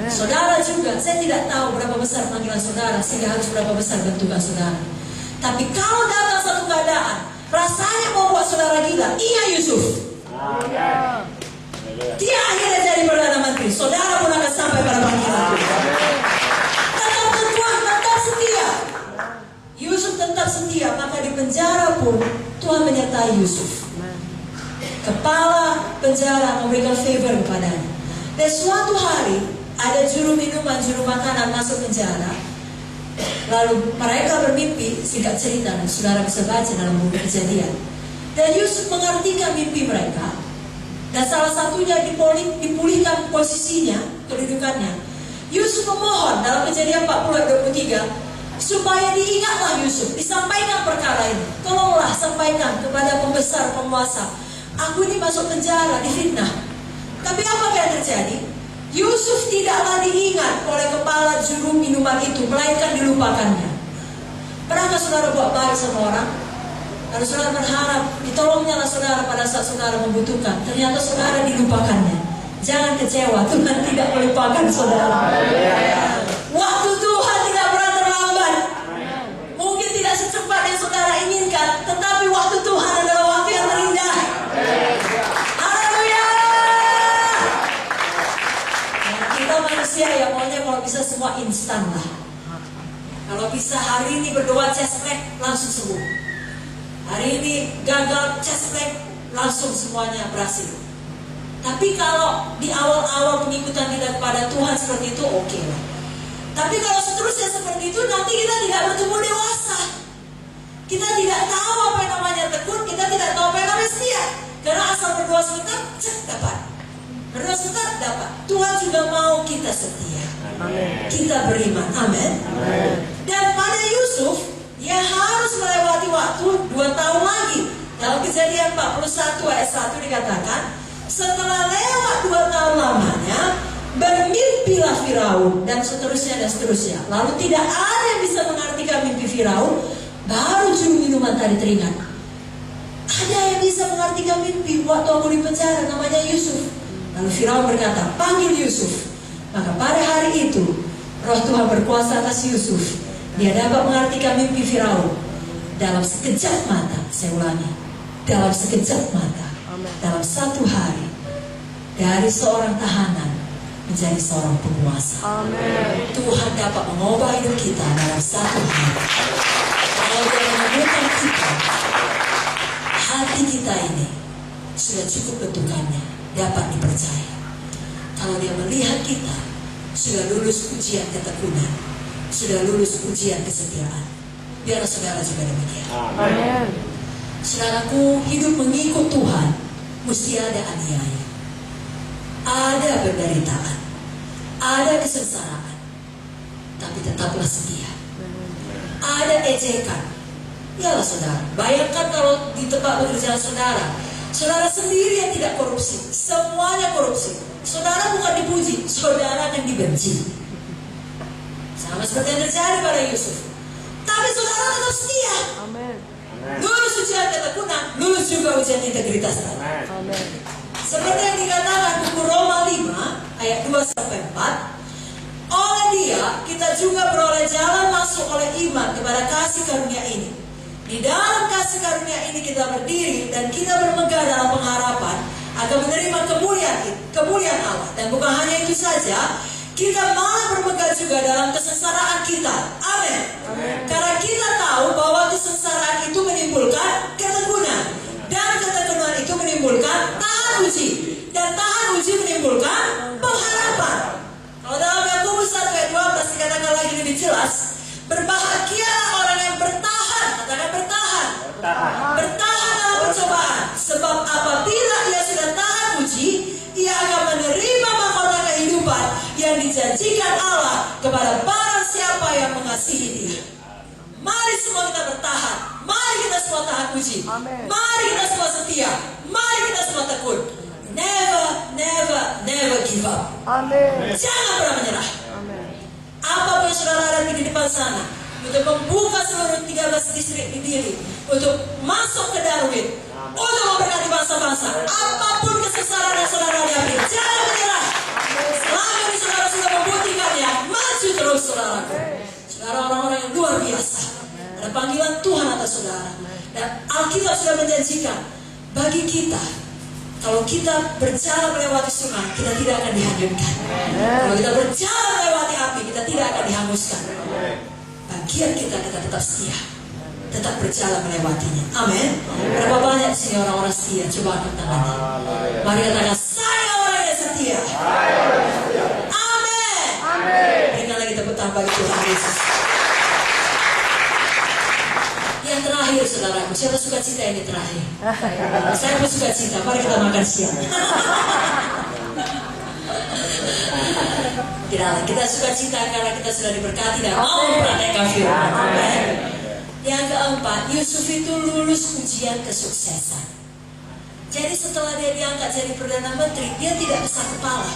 Saudara juga, saya tidak tahu berapa besar panggilan saudara sehingga harus berapa besar bentukan saudara. Tapi kalau datang satu keadaan rasanya mau buat saudara gila, ingat Yusuf. Dia akhirnya jadi Perdana Menteri. Saudara pun akan sampai pada panggilan. Tetap tekun, tetap setia. Yusuf tetap setia, maka di penjara pun Tuhan menyertai Yusuf. Kepala penjara memberikan favor kepadanya. Dan suatu hari ada juru minuman, juru makanan masuk penjara. Lalu mereka bermimpi, singkat cerita, dan saudara bisa baca dalam buku Kejadian. Dan Yusuf mengartikan mimpi mereka. Dan salah satunya dipulihkan posisinya, kedudukannya. Yusuf memohon dalam Kejadian 40-23 supaya diingatlah Yusuf, disampaikan perkara ini. Tolonglah sampaikan kepada pembesar, penguasa, aku ini masuk penjara, difitnah. Tapi apa yang terjadi? Yusuf tidaklah diingat oleh kepala juru minuman itu, melainkan dilupakannya. Pernahkah saudara buat baik sama orang? Lalu saudara berharap ditolongnya saudara pada saat saudara membutuhkan. Ternyata saudara dilupakannya. Jangan kecewa, Tuhan tidak melupakan saudara. Waktu Tuhan tidak pernah terlambat. Mungkin tidak secepat yang saudara inginkan, tetapi waktu Tuhan adalah waktu yang terindah. Haleluya. Kita manusia ya maunya kalau bisa semua instan lah. Kalau bisa hari ini berdoa chest pack langsung sembuh. Hari ini gagal chest pack langsung semuanya berhasil. Tapi kalau di awal-awal pengikutan kita kepada Tuhan seperti itu oke lah. Tapi kalau seterusnya seperti itu nanti kita tidak bertumbuh dewasa. Kita tidak tahu apa yang namanya tekun, kita tidak tahu apa yang namanya setia. Karena asal berdoa sebentar, cek dapat. Berdoa sebentar dapat. Tuhan juga mau kita setia. Amen. Kita beriman. Amin. Dan pada Yusuf, dia harus melewati waktu 2 tahun lagi. Dalam Kejadian 41 ayat 1 dikatakan, setelah lewat 2 tahun lamanya, bermimpilah Firaun dan seterusnya dan seterusnya. Lalu tidak ada yang bisa mengartikan mimpi Firaun. Baru juru minuman tadi teringat. Ada yang bisa mengartikan mimpi waktu aku di penjara, namanya Yusuf. Lalu Firaun berkata, panggil Yusuf. Maka pada hari itu Roh Tuhan berkuasa atas Yusuf. Dia dapat mengartikan mimpi Firaun dalam sekejap mata. Saya ulangi, dalam sekejap mata. Dalam 1 hari, dari seorang tahanan menjadi seorang penguasa. Amen. Tuhan dapat mengubah hidup kita dalam 1 hari. Kalau dia menemukan kita, hati kita ini sudah cukup bentukannya, dapat dipercaya. Kalau dia melihat kita sudah lulus ujian ketekunan, sudah lulus ujian kesetiaan, biar saudara juga demikian. Amen. Saudaraku, hidup mengikut Tuhan mesti ada aniaya, ada penderitaan, ada kesengsaraan, tapi tetaplah setia. Ada ejekan. Yalah saudara, bayangkan kalau di tempat pekerjaan saudara, saudara sendiri yang tidak korupsi, semuanya korupsi. Saudara bukan dipuji, saudara yang dibenci. Sama seperti yang terjadi pada Yusuf. Tapi saudara tetap setia. Amen. Lulus ujian ketekunan, lulus juga ujian integritas. Amen. Seperti yang dikatakan buku Roma 5 ayat 2-4. Oleh dia kita juga beroleh jalan masuk oleh iman kepada kasih karunia ini. Di dalam kasih karunia ini kita berdiri dan kita bermegah dalam pengharapan akan menerima kemuliaan Allah. Dan bukan hanya itu saja, kita malah bermegah juga dalam kesengsaraan kita. Amin. Karena kita tahu bahwa kesengsaraan itu menimbulkan ketekunan, dan ketekunan itu menimbulkan tahan uji, dan tahan uji menimbulkan pengharapan. Kalau dalam Yakobus 1 ayat 12 dikatakan lagi lebih jelas, berbahagialah orang yang bertahan, katakan bertahan. Bertahan dalam percobaan, sebab apabila ia sudah tahan uji, ia akan menerima mahkota kehidupan yang dijanjikan Allah kepada barang siapa yang mengasihi dia. Mari semua kita bertahan, mari kita semua tahan uji. Amen. Mari kita semua setia, mari kita semua tekun. Never give up. Amen. Jangan pernah menyerah. Amen. Apapun yang saudara hadapi di depan sana, untuk membuka seluruh 13 distrik di diri, untuk masuk ke Darwin, untuk memberkati bangsa-bangsa, apapun kesesaran yang saudara hadapi, jangan menyerah. Selama ini saudara sudah membuktikannya, maju terus saudara. Saudara orang-orang yang luar biasa. Ada panggilan Tuhan atas saudara. Dan Alkitab sudah menjanjikan bagi kita, kalau kita berjalan melewati sungai, kita tidak akan dihanyutkan. Kalau kita berjalan melewati api, kita tidak akan dihanguskan. Bagian kita tetap setia, tetap berjalan melewatinya. Amin. Berapa banyak sini orang-orang setia? Coba angkat tangannya. Mari katakan, saya orang yang setia. Amin. Berikan lagi tepuk tangan bagi Tuhan Yesus. Yang terakhir saudaraku, siapa suka cita ini terakhir? Saya pun suka cita, mari kita makan siang. Kita suka cita karena kita sudah diberkati dan mau mempraktekkan firman. Amen. Yang keempat, Yusuf itu lulus ujian kesuksesan. Jadi setelah dia diangkat jadi Perdana Menteri, dia tidak besar kepala.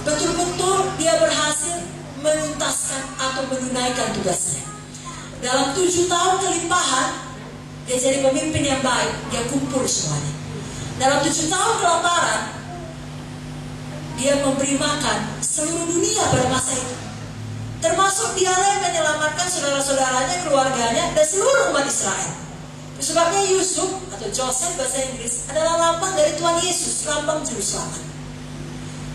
Betul-betul dia berhasil menuntaskan atau menunaikan tugasnya. Dalam 7 tahun kelimpahan, dia jadi pemimpin yang baik, dia kumpul semuanya. Dalam 7 tahun kelaparan, dia memberi makan seluruh dunia pada masa itu. Termasuk dia yang menyelamatkan saudara-saudaranya, keluarganya, dan seluruh umat Israel. Sebabnya Yusuf atau Joseph bahasa Inggris adalah lambang dari Tuhan Yesus, lambang juru selamat.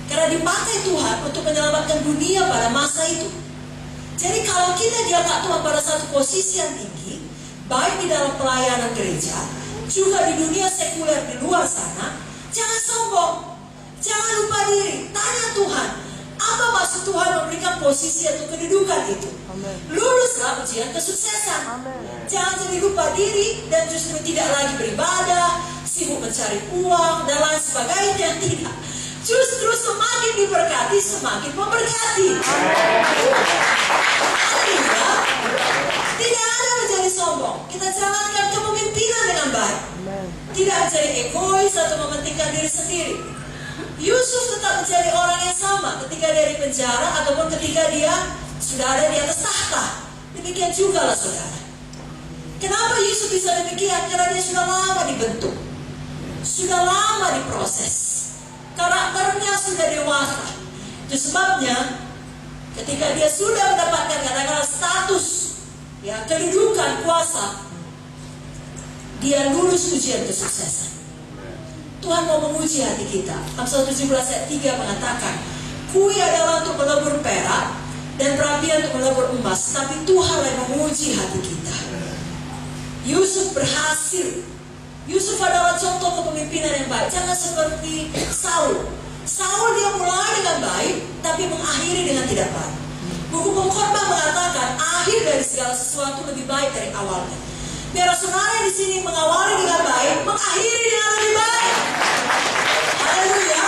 Karena dipakai Tuhan untuk menyelamatkan dunia pada masa itu. Jadi kalau kita diangkat Tuhan pada satu posisi yang tinggi, baik di dalam pelayanan gereja, juga di dunia sekuler di luar sana, jangan sombong, jangan lupa diri, tanya Tuhan, apa maksud Tuhan memberikan posisi atau kedudukan itu? Amen. Luluslah ujian kesuksesan. Amen. Jangan jadi lupa diri dan justru tidak lagi beribadah, sibuk mencari uang dan lain sebagainya. Tidak. Justru semakin diberkati, semakin memberkati. Artinya, tidak ada menjadi sombong. Kita jalankan kepemimpinan dengan baik. Amen. Tidak menjadi egois atau mementingkan diri sendiri. Yusuf tetap menjadi orang yang sama ketika dia di penjara ataupun ketika dia sudah ada di atas tahta. Demikian juga lah saudara. Kenapa Yusuf bisa demikian? Karena dia sudah lama dibentuk, sudah lama diproses, karakternya sudah dewasa. Itu sebabnya ketika dia sudah mendapatkan katakanlah status, ya kedudukan, kuasa, dia lulus ujian kesuksesan. Tuhan mau menguji hati kita. Amsal 17 ayat 3 mengatakan, kui adalah untuk melebur perak dan perapian untuk melebur emas, tapi Tuhan yang menguji hati kita. Yusuf berhasil. Yusuf adalah contoh kepemimpinan yang baik. Jangan seperti Saul. Saul dia mulai dengan baik, tapi mengakhiri dengan tidak baik. Buku Pengkhotbah mengatakan akhir dari segala sesuatu lebih baik dari awalnya. Biar saudara di sini mengawali dengan baik, mengakhiri dengan lebih baik. Haleluya.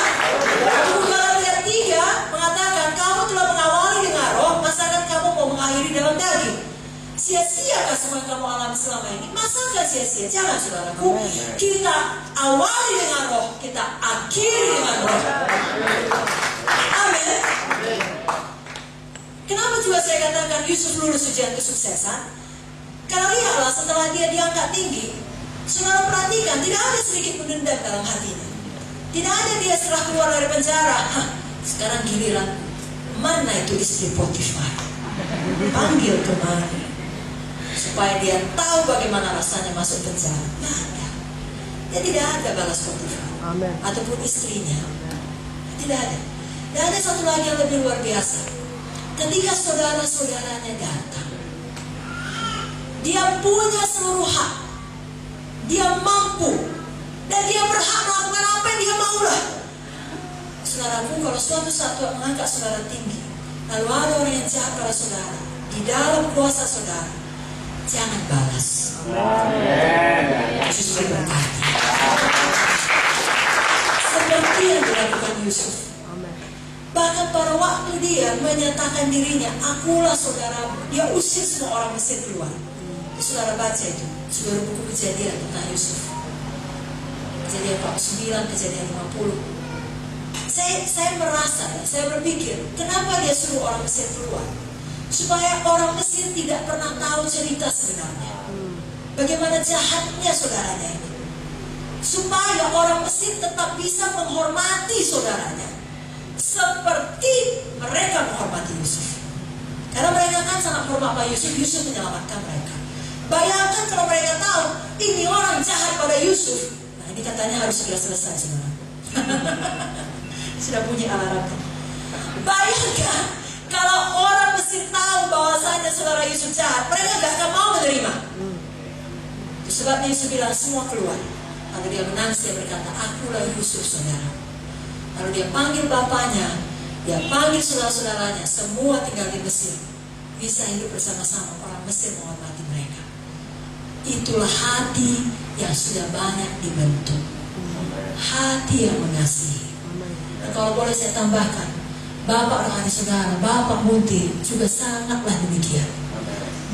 Buku Galatia 3 mengatakan kamu telah mengawali dengan roh, masakan kamu mau mengakhiri dalam daging. Sia-siakah semua yang kamu alami selama ini? Masakan sia-sia? Jangan saudaraku. Kita awali dengan roh, kita akhiri dengan roh. Amin. Kenapa juga saya katakan Yusuf lulus ujian kesuksesan? Karena lihatlah setelah dia diangkat tinggi, saudara perhatikan tidak ada sedikit pun dendam dalam hatinya. Tidak ada dia setelah keluar dari penjara, sekarang giliran mana itu istri Potifar, panggil kemari supaya dia tahu bagaimana rasanya masuk penjara. Tidak ada. Dia tidak ada balas Potifar. Amen. Ataupun istrinya. Tidak ada. Dan ada satu lagi yang lebih luar biasa. Ketika saudara-saudaranya datang, dia punya seluruh hak, dia mampu, dan dia berhak melakukan apa yang dia maulah. Saudaraku, kalau suatu saat Tuhan mengangkat saudara tinggi, lalu ada orang yang jahat pada saudara, di dalam kuasa saudara, jangan balas. Justru berkati. Seperti yang dilakukan Yusuf. Bahkan pada waktu dia menyatakan dirinya, akulah saudaramu, dia usir semua orang Mesir keluar. Saudara baca itu, saudara buku Kejadian tentang Yusuf. Kejadian 49, Kejadian 50. Saya merasa, saya berpikir, kenapa dia suruh orang Mesir keluar? Supaya orang Mesir tidak pernah tahu cerita sebenarnya. Bagaimana jahatnya saudaranya ini. Supaya orang Mesir tetap bisa menghormati saudaranya. Seperti mereka menghormati Yusuf. Karena mereka kan sangat hormat pada Yusuf, Yusuf menyelamatkan mereka. Bayangkan kalau mereka tahu ini orang jahat pada Yusuf. Nah ini katanya harus segera selesai saudara. Sudah bunyi alarm. Bayangkan kalau orang Mesir tahu bahwasanya saudara Yusuf jahat, mereka gak akan mau menerima. Sebabnya Yusuf bilang semua keluar. Lalu dia menangis, dia berkata, akulah Yusuf saudara. Lalu dia panggil bapaknya, dia panggil saudara-saudaranya, semua tinggal di Mesir. Bisa hidup bersama-sama, orang Mesir menghormati mereka. Itulah hati yang sudah banyak dibentuk. Hati yang mengasihi. Dan kalau boleh saya tambahkan, Bapak rohani saudara, Bapak Munti juga sangatlah demikian.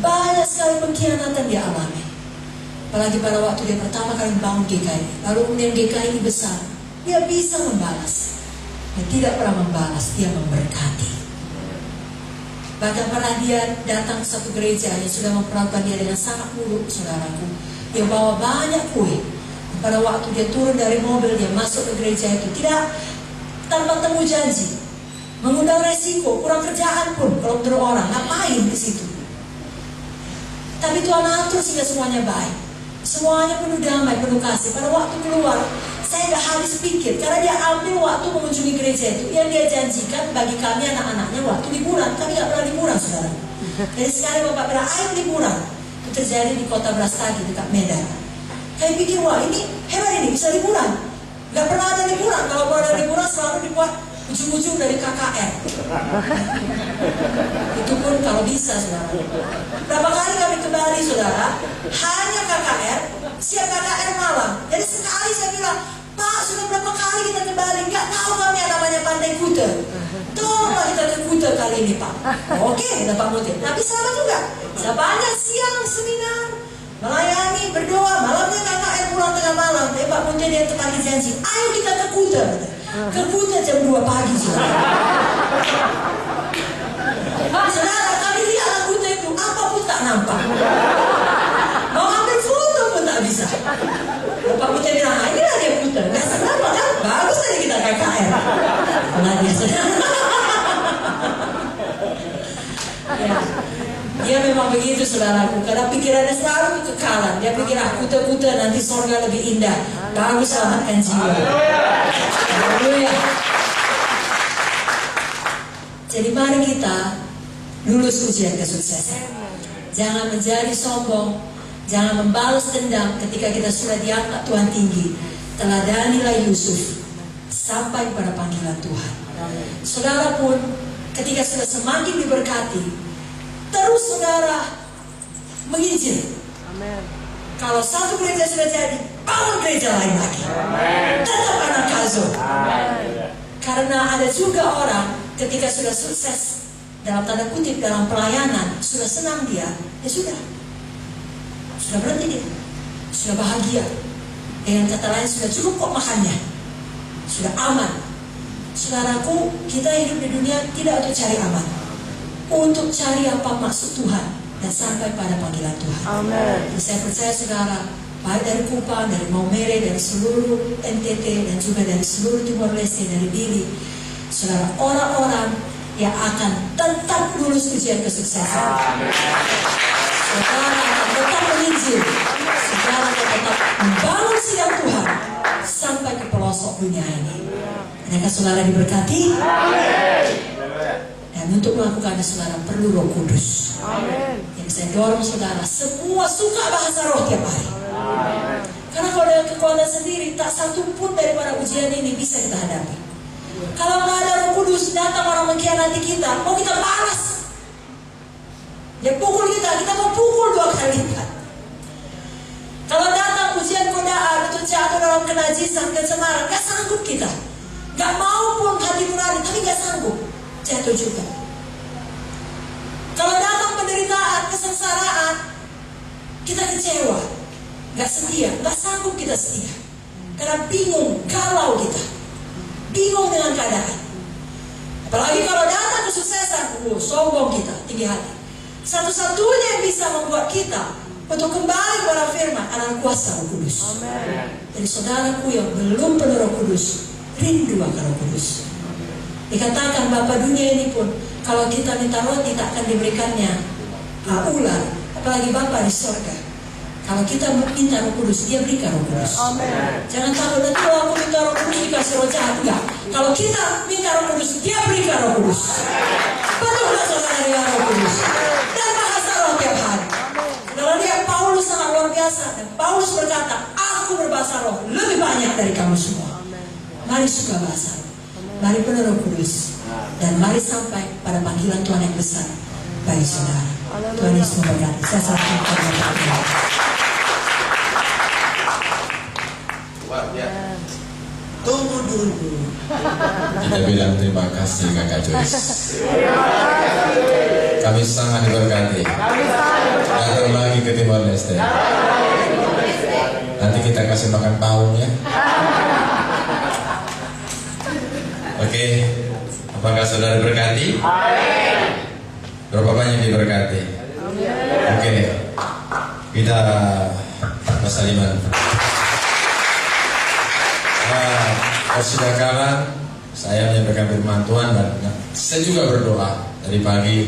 Banyak sekali pengkhianatan dia alami. Apalagi pada waktu dia pertama kali membangun GKI, lalu kemudian GKI ini besar, dia bisa membalas. Dia tidak pernah membalas, dia memberkati. Bahkan pernah dia datang ke satu gereja yang sudah memperlakukan dia dengan sangat buruk, saudaraku. Dia bawa banyak kue. Pada waktu dia turun dari mobil, dia masuk ke gereja itu tidak tanpa temu janji, mengundang resiko, kurang kerjaan pun kalau menurut orang, ngapain di situ. Tapi Tuhan atur sehingga semuanya baik. Semuanya penuh damai, penuh kasih. Pada waktu keluar, saya gak habis pikir, karena dia ambil waktu mengunjungi gereja itu yang dia janjikan bagi kami anak-anaknya waktu liburan. Kami gak pernah liburan, saudara. Jadi sekali Bapak bilang, ayo liburan. Itu terjadi di kota Brastagi, dekat Medan. Saya pikir, wah ini hebat, ini bisa liburan. Gak pernah ada liburan. Kalau mau ada liburan selalu dibuat ujung-ujung dari KKR. Itu pun kalau bisa, saudara. Berapa kali kami kembali, saudara, hanya KKR, siap KKR malam. Jadi sekali saya bilang, Pak, sudah berapa kali kita kembali? Nggak tahu kami yang namanya Pantai Kuta. Tolonglah kita ke Kuta kali ini, Pak. Oke, kata Pak Muti. Tapi sama juga. Sepanjang siang seminar, melayani, berdoa, malamnya KKR pulang tengah malam. Tapi Pak Muti dia tepati janji, ayo kita ke Kuta. Ke Kuta jam 2 pagi, saudara. Saudara, kami lihat Kuta itu, apa pun tak nampak. Mau ambil foto pun tak bisa. Bapak Kuta bilang, inilah dia Kuta. Gak kenapa kan? Bagus tadi kita KKR. Nah dia saudara. Ya. Dia memang begitu, saudaraku. Karena pikirannya selalu kekekalan. Dia pikir, Kuta-Kuta nanti surga lebih indah. Bagus, selamatkan jiwa. Haleluya. Jadi mari kita lulus ujian kesuksesan. Jangan menjadi sombong, jangan membalas dendam ketika kita sudah diangkat Tuhan tinggi. Teladanilah Yusuf sampai pada panggilan Tuhan. Saudara pun ketika sudah semakin diberkati, terus saudara menginjil. Kalau satu gereja sudah jadi, bangun gereja lain lagi. Tetap anak kazo. Karena ada juga orang ketika sudah sukses dalam tanda kutip dalam pelayanan, sudah senang dia, ya sudah berhenti dia, sudah bahagia. Dengan kata lain sudah cukup kok makannya, sudah aman. Saudaraku, kita hidup di dunia tidak untuk cari aman, untuk cari apa maksud Tuhan dan sampai pada panggilan Tuhan. Amen. Saya percaya saudara, baik dari Kupang, dari Maumere, dari seluruh NTT dan juga dari seluruh Timor Leste, dari Dili, saudara, orang-orang yang akan tetap lulus ujian kesuksesan. Saudara akan tetap menginjil, saudara akan tetap membangun sidang Tuhan sampai ke pelosok dunia ini. Adakah saudara diberkati? Dan untuk melakukannya saudara perlu Roh Kudus. Yang saya dorong saudara semua suka bahasa roh tiap hari. Karena kalau dengan kekuatan sendiri, tak satu pun daripada ujian ini bisa kita hadapi. Kalau nggak ada Roh Kudus, datang orang mengkhianati kita, mau kita balas. Dia pukul kita mau pukul 2 kali lipat. Kalau datang ujian godaan itu jatuh dalam kenajisan, kecemaran, nggak sanggup kita. Nggak mau pun hati nurani, tapi nggak sanggup, jatuh juga. Kalau datang penderitaan, kesengsaraan, kita kecewa, nggak setia, nggak sanggup kita setia. Karena bingung, galau kita, bingung dengan keadaan. Apalagi kalau datang kesuksesan, sombong kita, tinggi hati. Satu-satunya yang bisa membuat kita untuk kembali kepada firman adalah kuasa Roh Kudus. Amen. Jadi saudaraku yang belum penuh Roh Kudus, rindu akan Roh Kudus. Dikatakan Bapa dunia ini pun, kalau kita minta roti tak akan diberikannya ular, apalagi Bapa di surga. Kalau kita minta Roh Kudus, dia berikan Roh Kudus. Amen. Jangan takut nanti kalau aku minta Roh Kudus dikasih roh jahat. Enggak. Kalau kita minta Roh Kudus, dia berikan Roh Kudus. Penuhlah saudara dengan Roh Kudus dan bahasa roh tiap hari. Kalau lihat Paulus sangat luar biasa, dan Paulus berkata, aku berbahasa roh lebih banyak dari kamu semua. Mari suka bahasa roh, mari penuh Roh Kudus, dan mari sampai pada panggilan Tuhan yang besar bagi saudara. Tuhan Yesus memberkati. Saya sampaikan kepada Tuhan. Tunggu dulu. Kita bilang terima kasih Kakak Joyce. Kami sangat diberkati. Datang lagi ke Timor Leste. Nanti kita kasih makan paung ya. Oke, apakah saudara diberkati? Berapa banyak diberkati? Oke, kita bersaliman. Persilakan saya menyampaikan firman Tuhan dan saya juga berdoa dari pagi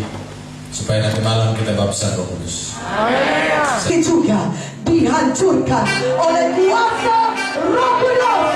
supaya nanti malam kita baptisan Roh Kudus. Juga dihancurkan oleh kuasa Roh Kudus.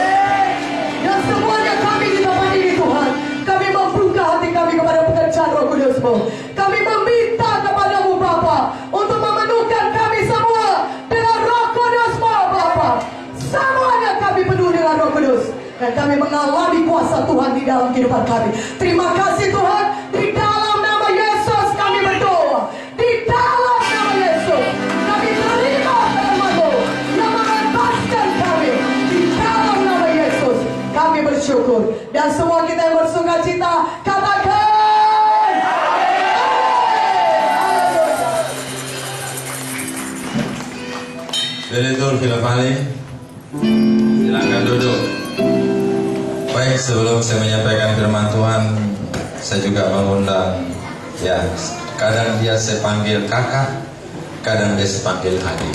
Dan semuanya kami di tempat ini Tuhan, kami membuka hati kami kepada pekerjaan Roh Kudus-Mu. Kami meminta kepadamu Bapa untuk memenuhkan kami semua dengan Roh Kudus-Mu Bapa. Semuanya kami penuh dengan Roh Kudus dan kami mengalami kuasa Tuhan di dalam kehidupan kami. Terima kasih Tuhan, di dalam nama Yesus kami berdoa. Di dalam nama Yesus kami terima firman-Mu yang membebaskan kami. Di dalam nama Yesus kami bersyukur. Dan semua kita yang bersuka cita katakan Direktur Film Valley, silakan duduk. Baik, sebelum saya menyampaikan firman Tuhan, saya juga mengundang, ya, kadang dia saya panggil kakak, kadang dia saya panggil adik.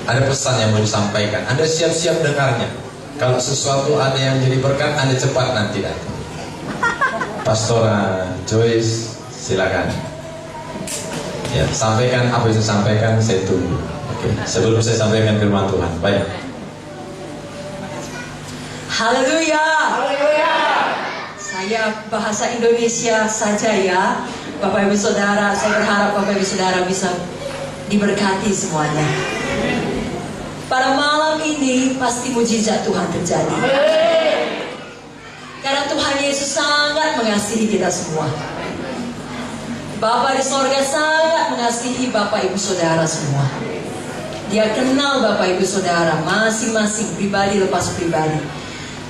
Ada pesan yang mau disampaikan, Anda siap-siap dengarnya. Kalau sesuatu ada yang jadi berkat, Anda cepat nanti datang. Pastora Joyce, silakan. Ya, sampaikan apa yang saya sampaikan, saya tunggu. Oke, sebelum saya sampaikan firman Tuhan, baik. Haleluya. Saya bahasa Indonesia saja ya, Bapak Ibu Saudara. Saya berharap Bapak Ibu Saudara bisa diberkati semuanya. Pada malam ini pasti mujizat Tuhan terjadi. Karena Tuhan Yesus sangat mengasihi kita semua. Bapa di sorga sangat mengasihi Bapak Ibu Saudara semua. Dia kenal Bapak Ibu Saudara masing-masing, pribadi lepas pribadi.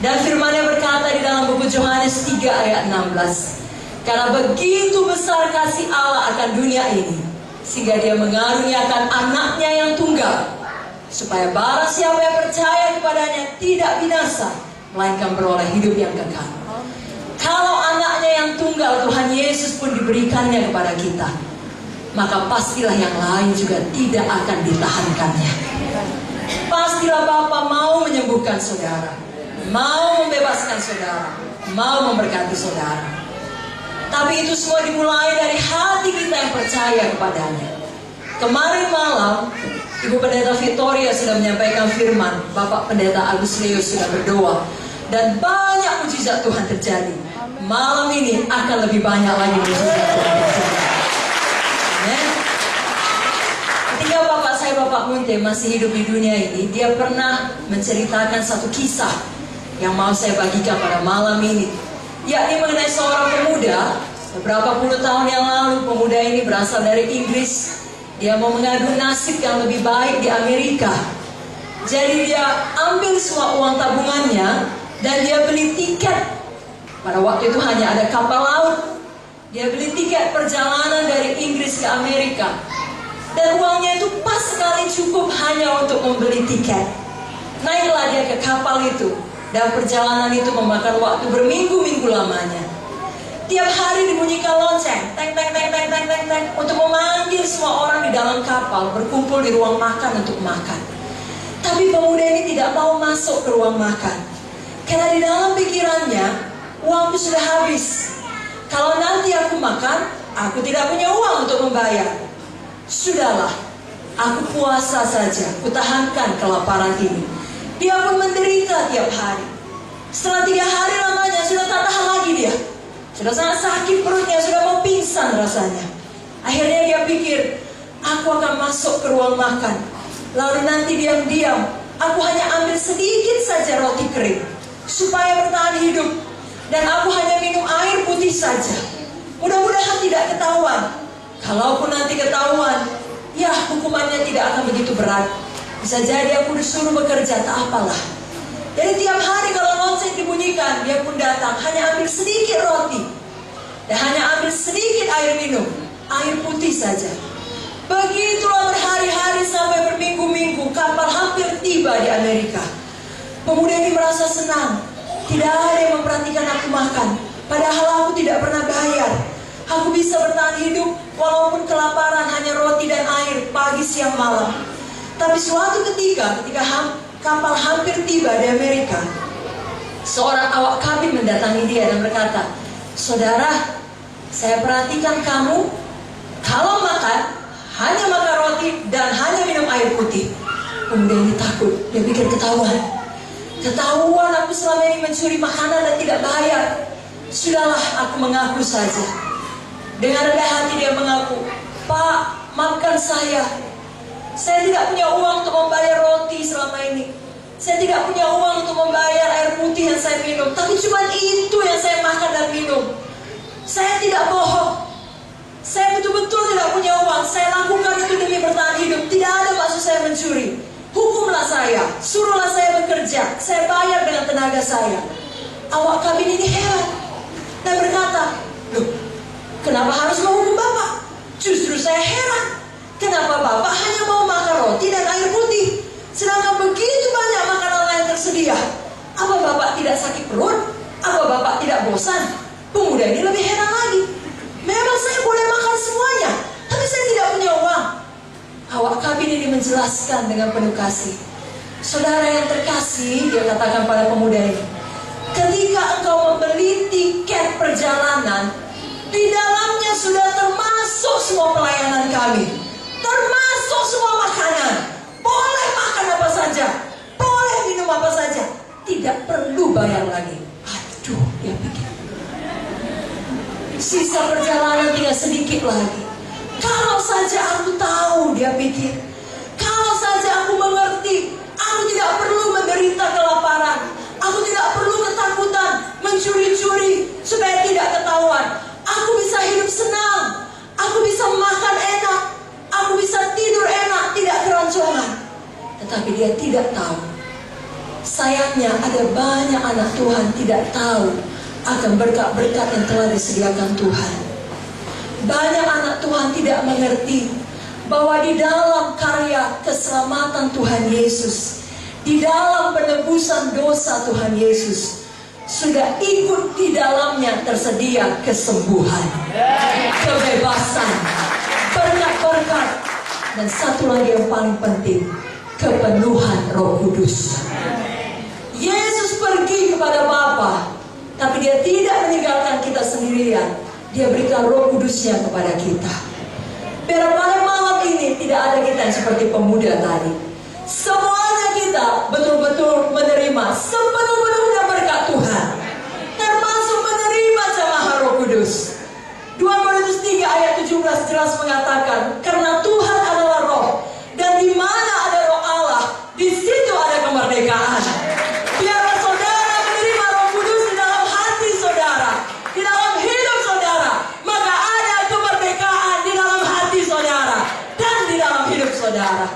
Dan firman-Nya berkata di dalam buku Yohanes 3 ayat 16, karena begitu besar kasih Allah akan dunia ini, sehingga Dia mengaruniakan anaknya yang tunggal, supaya barang siapa yang percaya kepadanya tidak binasa, melainkan beroleh hidup yang kekal. Kalau anaknya yang tunggal Tuhan Yesus pun diberikannya kepada kita, maka pastilah yang lain juga tidak akan ditahankannya. Pastilah Bapa mau menyembuhkan saudara, mau membebaskan saudara, mau memberkati saudara. Tapi itu semua dimulai dari hati kita yang percaya kepadanya. Kemarin malam Ibu Pendeta Victoria sudah menyampaikan firman, Bapak Pendeta Agus Leo sudah berdoa, dan banyak mujizat Tuhan terjadi. Malam ini akan lebih banyak lagi mujizat Tuhan terjadi. Amen. Ketika Bapak saya, Bapak Munte, masih hidup di dunia ini, dia pernah menceritakan satu kisah yang mau saya bagikan pada malam ini, yakni mengenai seorang pemuda. Beberapa puluh tahun yang lalu, pemuda ini berasal dari Inggris. Dia mau mengadu nasib yang lebih baik di Amerika. Jadi dia ambil semua uang tabungannya dan dia beli tiket. Pada waktu itu hanya ada kapal laut. Dia beli tiket perjalanan dari Inggris ke Amerika. Dan uangnya itu pas sekali cukup hanya untuk membeli tiket. Naiklah dia ke kapal itu. Dan perjalanan itu memakan waktu berminggu-minggu lamanya. Tiap hari dibunyikan lonceng, teng teng teng teng teng teng teng, untuk memanggil semua orang di dalam kapal berkumpul di ruang makan untuk makan. Tapi pemuda ini tidak mau masuk ke ruang makan, karena di dalam pikirannya uangku sudah habis. Kalau nanti aku makan, aku tidak punya uang untuk membayar. Sudahlah, aku puasa saja, kutahankan kelaparan ini. Dia pun menderita tiap hari. Setelah 3 hari lamanya sudah tak tahan lagi dia. Sudah sangat sakit perutnya, sudah mau pingsan rasanya. Akhirnya dia pikir, aku akan masuk ke ruang makan. Lalu nanti diam-diam, aku hanya ambil sedikit saja roti kering, supaya bertahan hidup. Dan aku hanya minum air putih saja. Mudah-mudahan tidak ketahuan. Kalaupun nanti ketahuan, ya hukumannya tidak akan begitu berat. Bisa jadi aku disuruh bekerja, tak apalah. Jadi tiap hari kalau lonceng dibunyikan, dia pun datang, hanya ambil sedikit roti. Dan hanya ambil sedikit air minum, air putih saja. Begitulah berhari-hari sampai berminggu-minggu, tiba di Amerika. Pemuda ini merasa senang. Tidak ada yang memperhatikan aku makan, padahal aku tidak pernah bayar. Aku bisa bertahan hidup walaupun kelaparan, hanya roti dan air pagi, siang, malam. Tapi suatu ketika kapal hampir tiba di Amerika, seorang awak kabin mendatangi dia dan berkata, "Saudara, saya perhatikan kamu, kalau makan hanya makan roti dan hanya minum air putih." Pemuda ini takut, dia pikir ketahuan aku selama ini mencuri makanan dan tidak bayar. Sudahlah, aku mengaku saja. Dengan rendah hati dia mengaku, "Pak, maafkan saya. Saya tidak punya uang untuk membayar roti selama ini. Saya tidak punya uang untuk membayar air putih yang saya minum. Tapi cuma itu yang saya makan dan minum. Saya tidak bohong. Saya betul-betul tidak punya uang. Saya lakukan itu demi bertahan hidup. Tidak ada maksud saya mencuri. Hukumlah saya, suruhlah saya bekerja. Saya bayar dengan tenaga saya." Awak kabin ini heran dan berkata, "Loh, kenapa harus menghukum Bapak? Justru saya heran. Kenapa Bapak hanya mau makan roti dan air putih, sedangkan begitu banyak makanan lain tersedia? Apa Bapak tidak sakit perut? Apa Bapak tidak bosan?" Pemuda ini lebih heran lagi. "Memang saya boleh makan semuanya, tapi saya tidak punya uang." Awak kabin ini menjelaskan dengan penuh kasih. "Saudara yang terkasih," dia katakan pada pemuda ini, "ketika engkau membeli tiket perjalanan, di dalamnya sudah termasuk semua pelayanan kami, termasuk semua makanan. Boleh makan apa saja, boleh minum apa saja, tidak perlu bayar lagi." Aduh, dia pikir, sisa perjalanan tinggal sedikit lagi. Kalau saja aku tahu, dia pikir, kalau saja aku mengerti, aku tidak perlu menderita kelaparan, aku tidak perlu ketakutan mencuri-curi supaya tidak ketahuan. Aku bisa hidup senang, aku bisa makan enak, aku bisa tidur enak, tidak keroncongan. Tetapi dia tidak tahu, sayangnya ada banyak anak Tuhan tidak tahu akan berkat-berkat yang telah disediakan Tuhan. Banyak anak Tuhan tidak mengerti bahwa di dalam karya keselamatan Tuhan Yesus, di dalam penebusan dosa Tuhan Yesus, sudah ikut di dalamnya tersedia kesembuhan, kebebasan, berkat-berkat, dan satu lagi yang paling penting, kepenuhan Roh Kudus. Yesus pergi kepada Bapa, tapi dia tidak meninggalkan kita sendirian. Dia berikan Roh Kudusnya kepada kita. Biar pada malam ini tidak ada kita yang seperti pemuda tadi. Semuanya kita betul-betul menerima sepenuh-penuhnya berkat Tuhan, termasuk menerima jamaah Roh Kudus. 2 Korintus 3 ayat 17 jelas mengatakan, "Karena Tuhan adalah Roh, dan di mana ada Roh Allah, di situ ada kemerdekaan." Biarlah saudara menerima Roh Kudus di dalam hati saudara, di dalam hidup saudara, maka ada kemerdekaan di dalam hati saudara dan di dalam hidup saudara.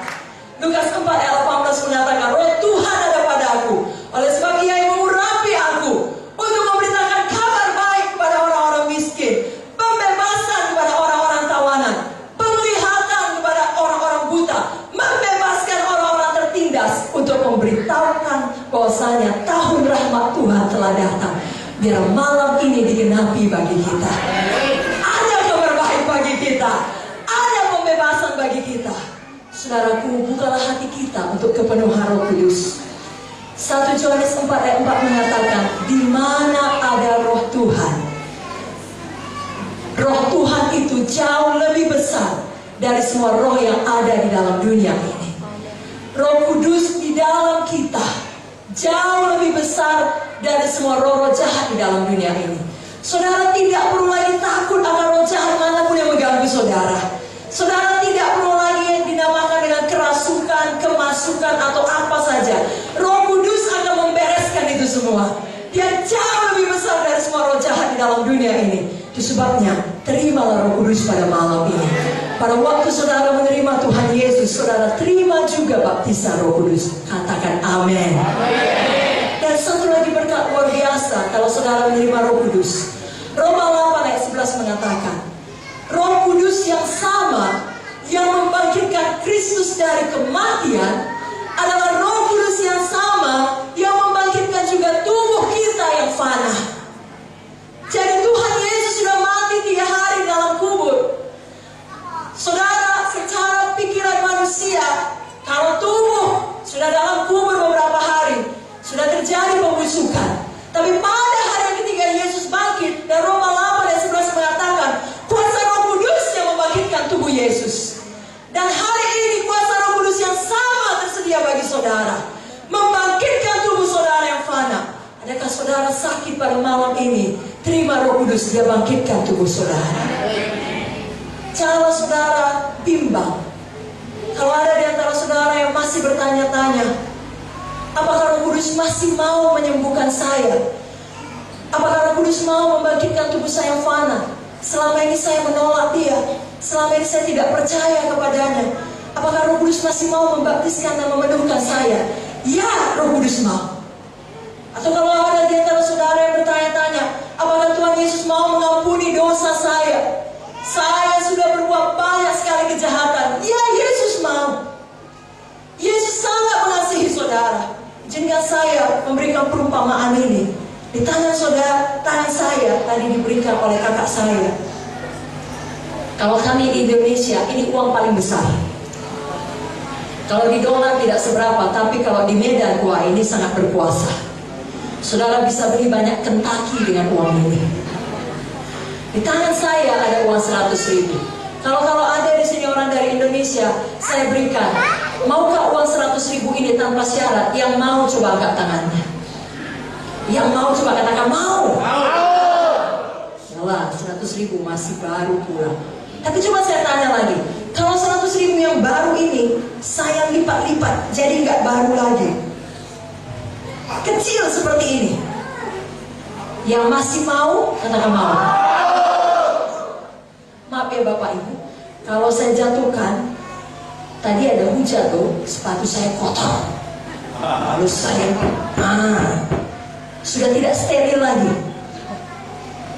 Lukas 4 ayat 18 mengatakan, "Roh Tuhan ada padaku, oleh sebab Ia yang mengurapi aku untuk memberitakan kabar baik kepada orang-orang miskin, pembebasan kepada orang-orang tawanan, penglihatan kepada orang-orang buta, membebaskan orang-orang tertindas, untuk memberitahukan bahwasanya tahun rahmat Tuhan telah datang." Biar malam ini digenapi bagi kita. Ada kabar baik bagi kita, ada pembebasan bagi kita. Saudaraku, bukalah hati kita untuk kepenuhan Roh Kudus. 1 Yohanes 4 ayat 4 mengatakan, "Di mana ada Roh Tuhan, Roh Tuhan itu jauh lebih besar dari semua roh yang ada di dalam dunia ini." Roh Kudus di dalam kita jauh lebih besar dari semua roh-roh jahat di dalam dunia ini. Saudara tidak perlu lagi takut akan roh jahat manapun yang mengganggu saudara. Saudara tidak perlu lagi yang dinamakan dengan kerasukan, kemasukan, atau apa saja. Roh Kudus akan membereskan itu semua. Dia jauh lebih besar dari semua roh jahat di dalam dunia ini. Itu sebabnya terimalah Roh Kudus pada malam ini. Pada waktu saudara menerima Tuhan Yesus, saudara terima juga baptisan Roh Kudus. Katakan amin. Dan satu lagi berkat luar biasa kalau saudara menerima Roh Kudus. Roma 8 ayat 11 mengatakan, Roh Kudus yang sama yang membangkitkan Kristus dari kematian adalah Roh Kudus Tapi pada hari yang ketiga Yesus bangkit, dan Roma 8 ayat 11 mengatakan kuasa Roh Kudus yang membangkitkan tubuh Yesus. Dan hari ini kuasa Roh Kudus yang sama tersedia bagi saudara, membangkitkan tubuh saudara yang fana. Adakah saudara sakit pada malam ini? Terima Roh Kudus, dia bangkitkan tubuh saudara. Kalau saudara bimbang, kalau ada di antara saudara yang masih bertanya-tanya, apakah Roh Kudus masih mau menyembuhkan saya? Apakah Roh Kudus mau membangkitkan tubuh saya yang fana? Selama ini saya menolak dia, selama ini saya tidak percaya kepadanya. Apakah Roh Kudus masih mau membaptiskan dan memenuhkan saya? Ya, Roh Kudus mau. Atau kalau ada di antara saudara yang bertanya-tanya, apakah Tuhan Yesus mau mengampuni dosa saya? Saya sudah berbuat banyak sekali kejahatan. Ya, Yesus mau. Yesus sangat mengasihi saudara. Jika saya memberikan perumpamaan ini, di tangan saudara, tangan saya tadi diberikan oleh kakak saya. Kalau kami di Indonesia, ini uang paling besar. Kalau di dolar tidak seberapa, tapi kalau di Medan, wah ini sangat berkuasa. Saudara bisa beli banyak Kentucky dengan uang ini. Di tangan saya ada uang 100.000. Kalau ada di sini orang dari Indonesia, saya berikan. Maukah uang 100.000 ini tanpa syarat? Yang mau coba angkat tangannya. Yang mau coba katakan mau. Yalah, 100.000 masih baru pulang. Tapi coba saya tanya lagi, kalau 100.000 yang baru ini saya lipat-lipat jadi nggak baru lagi, kecil seperti ini, yang masih mau katakan mau. Maaf ya Bapak Ibu, kalau saya jatuhkan, tadi ada hujan tuh, sepatu saya kotor, lalu saya sudah tidak steril lagi,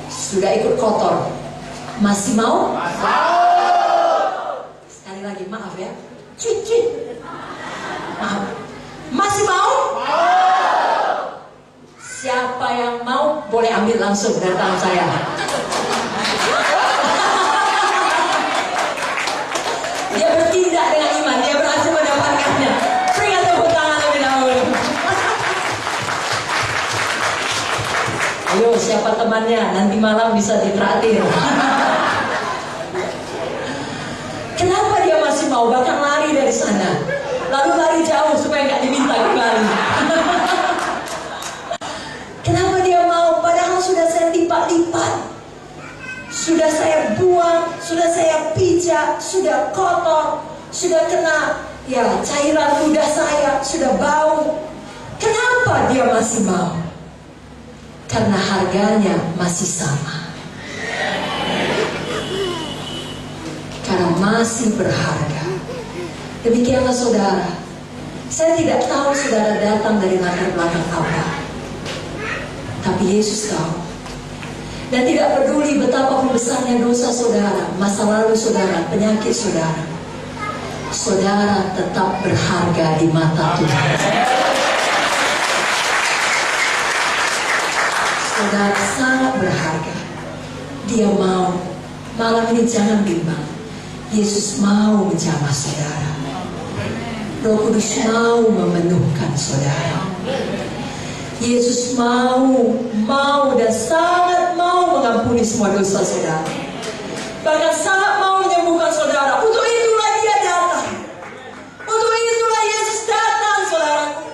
sudah ikut kotor, masih mau? Sekali lagi maaf ya, cuci, maaf, masih mau? Siapa yang mau boleh ambil langsung dari tangan saya. Dia bertindak dengan iman, dia berhasil mendapatkannya. Berikan tepuk tangan lebih dahulu. Ayo, siapa temannya? Nanti malam bisa ditraktir. Kenapa dia masih mau? Bahkan lari dari sana, lalu lari jauh supaya nggak diminta kembali. Kenapa dia mau? Padahal sudah saya lipat-lipat, sudah saya buang, sudah saya pijak, sudah kotor, sudah kena cairan ludah saya, sudah bau. Kenapa dia masih mau? Karena harganya masih sama, karena masih berharga. Demikianlah saudara. Saya tidak tahu saudara datang dari latar belakang apa, tapi Yesus tahu. Dan tidak peduli betapa besarnya dosa saudara, masa lalu saudara, penyakit saudara, saudara tetap berharga di mata Tuhan. Saudara sangat berharga. Dia mau. Malam ini jangan bimbang. Yesus mau menjamah saudara. Roh Kudus mau memenuhkan saudara. Yesus mau dan sangat mau mengampuni semua dosa saudara. Bahkan sangat mau menyembuhkan saudara. Untuk itulah dia datang. Untuk itulah Yesus datang saudaraku.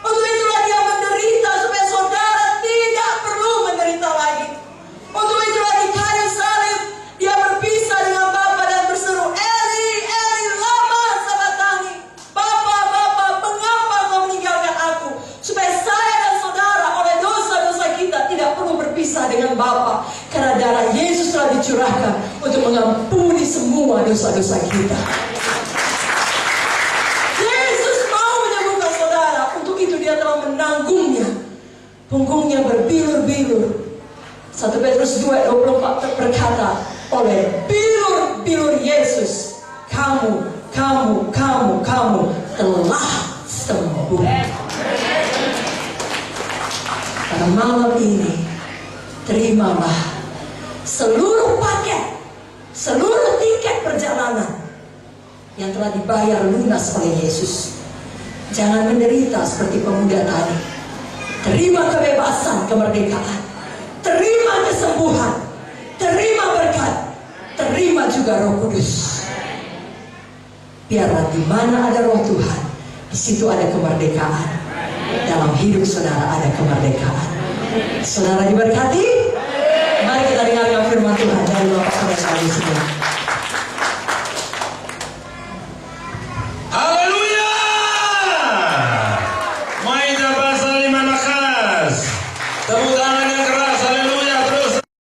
Untuk itulah dia menderita supaya saudara tidak perlu menderita lagi. Untuk itulah di kayu salib dia berpisah dengan Bapa dan berseru, Eli, Eli, lama sabatani. Bapa, Bapa, mengapa kau meninggalkan aku? Supaya saya dan saudara oleh dosa-dosa kita tidak perlu berpisah dengan Bapa, karena darah Yesus telah dicurahkan untuk mengampuni semua dosa-dosa kita. Yesus mau menyembuhkan saudara. Untuk itu dia telah menanggungnya. Punggungnya berbilur-bilur. 1 Petrus 2:24 berkata, oleh bilur-bilur Yesus kamu telah sembuh. Pada malam ini terimalah seluruh paket, seluruh tiket perjalanan yang telah dibayar lunas oleh Yesus. Jangan menderita seperti pemuda tadi, Terima kebebasan, kemerdekaan. Terima kesembuhan. Terima berkat. Terima juga Roh Kudus. Biarlah di mana ada Roh Tuhan, di situ ada kemerdekaan. Dalam hidup saudara ada kemerdekaan. Saudara diberkati. Mari kita dengarkan firman Tuhan dari Bapak Saudara sekalian semua.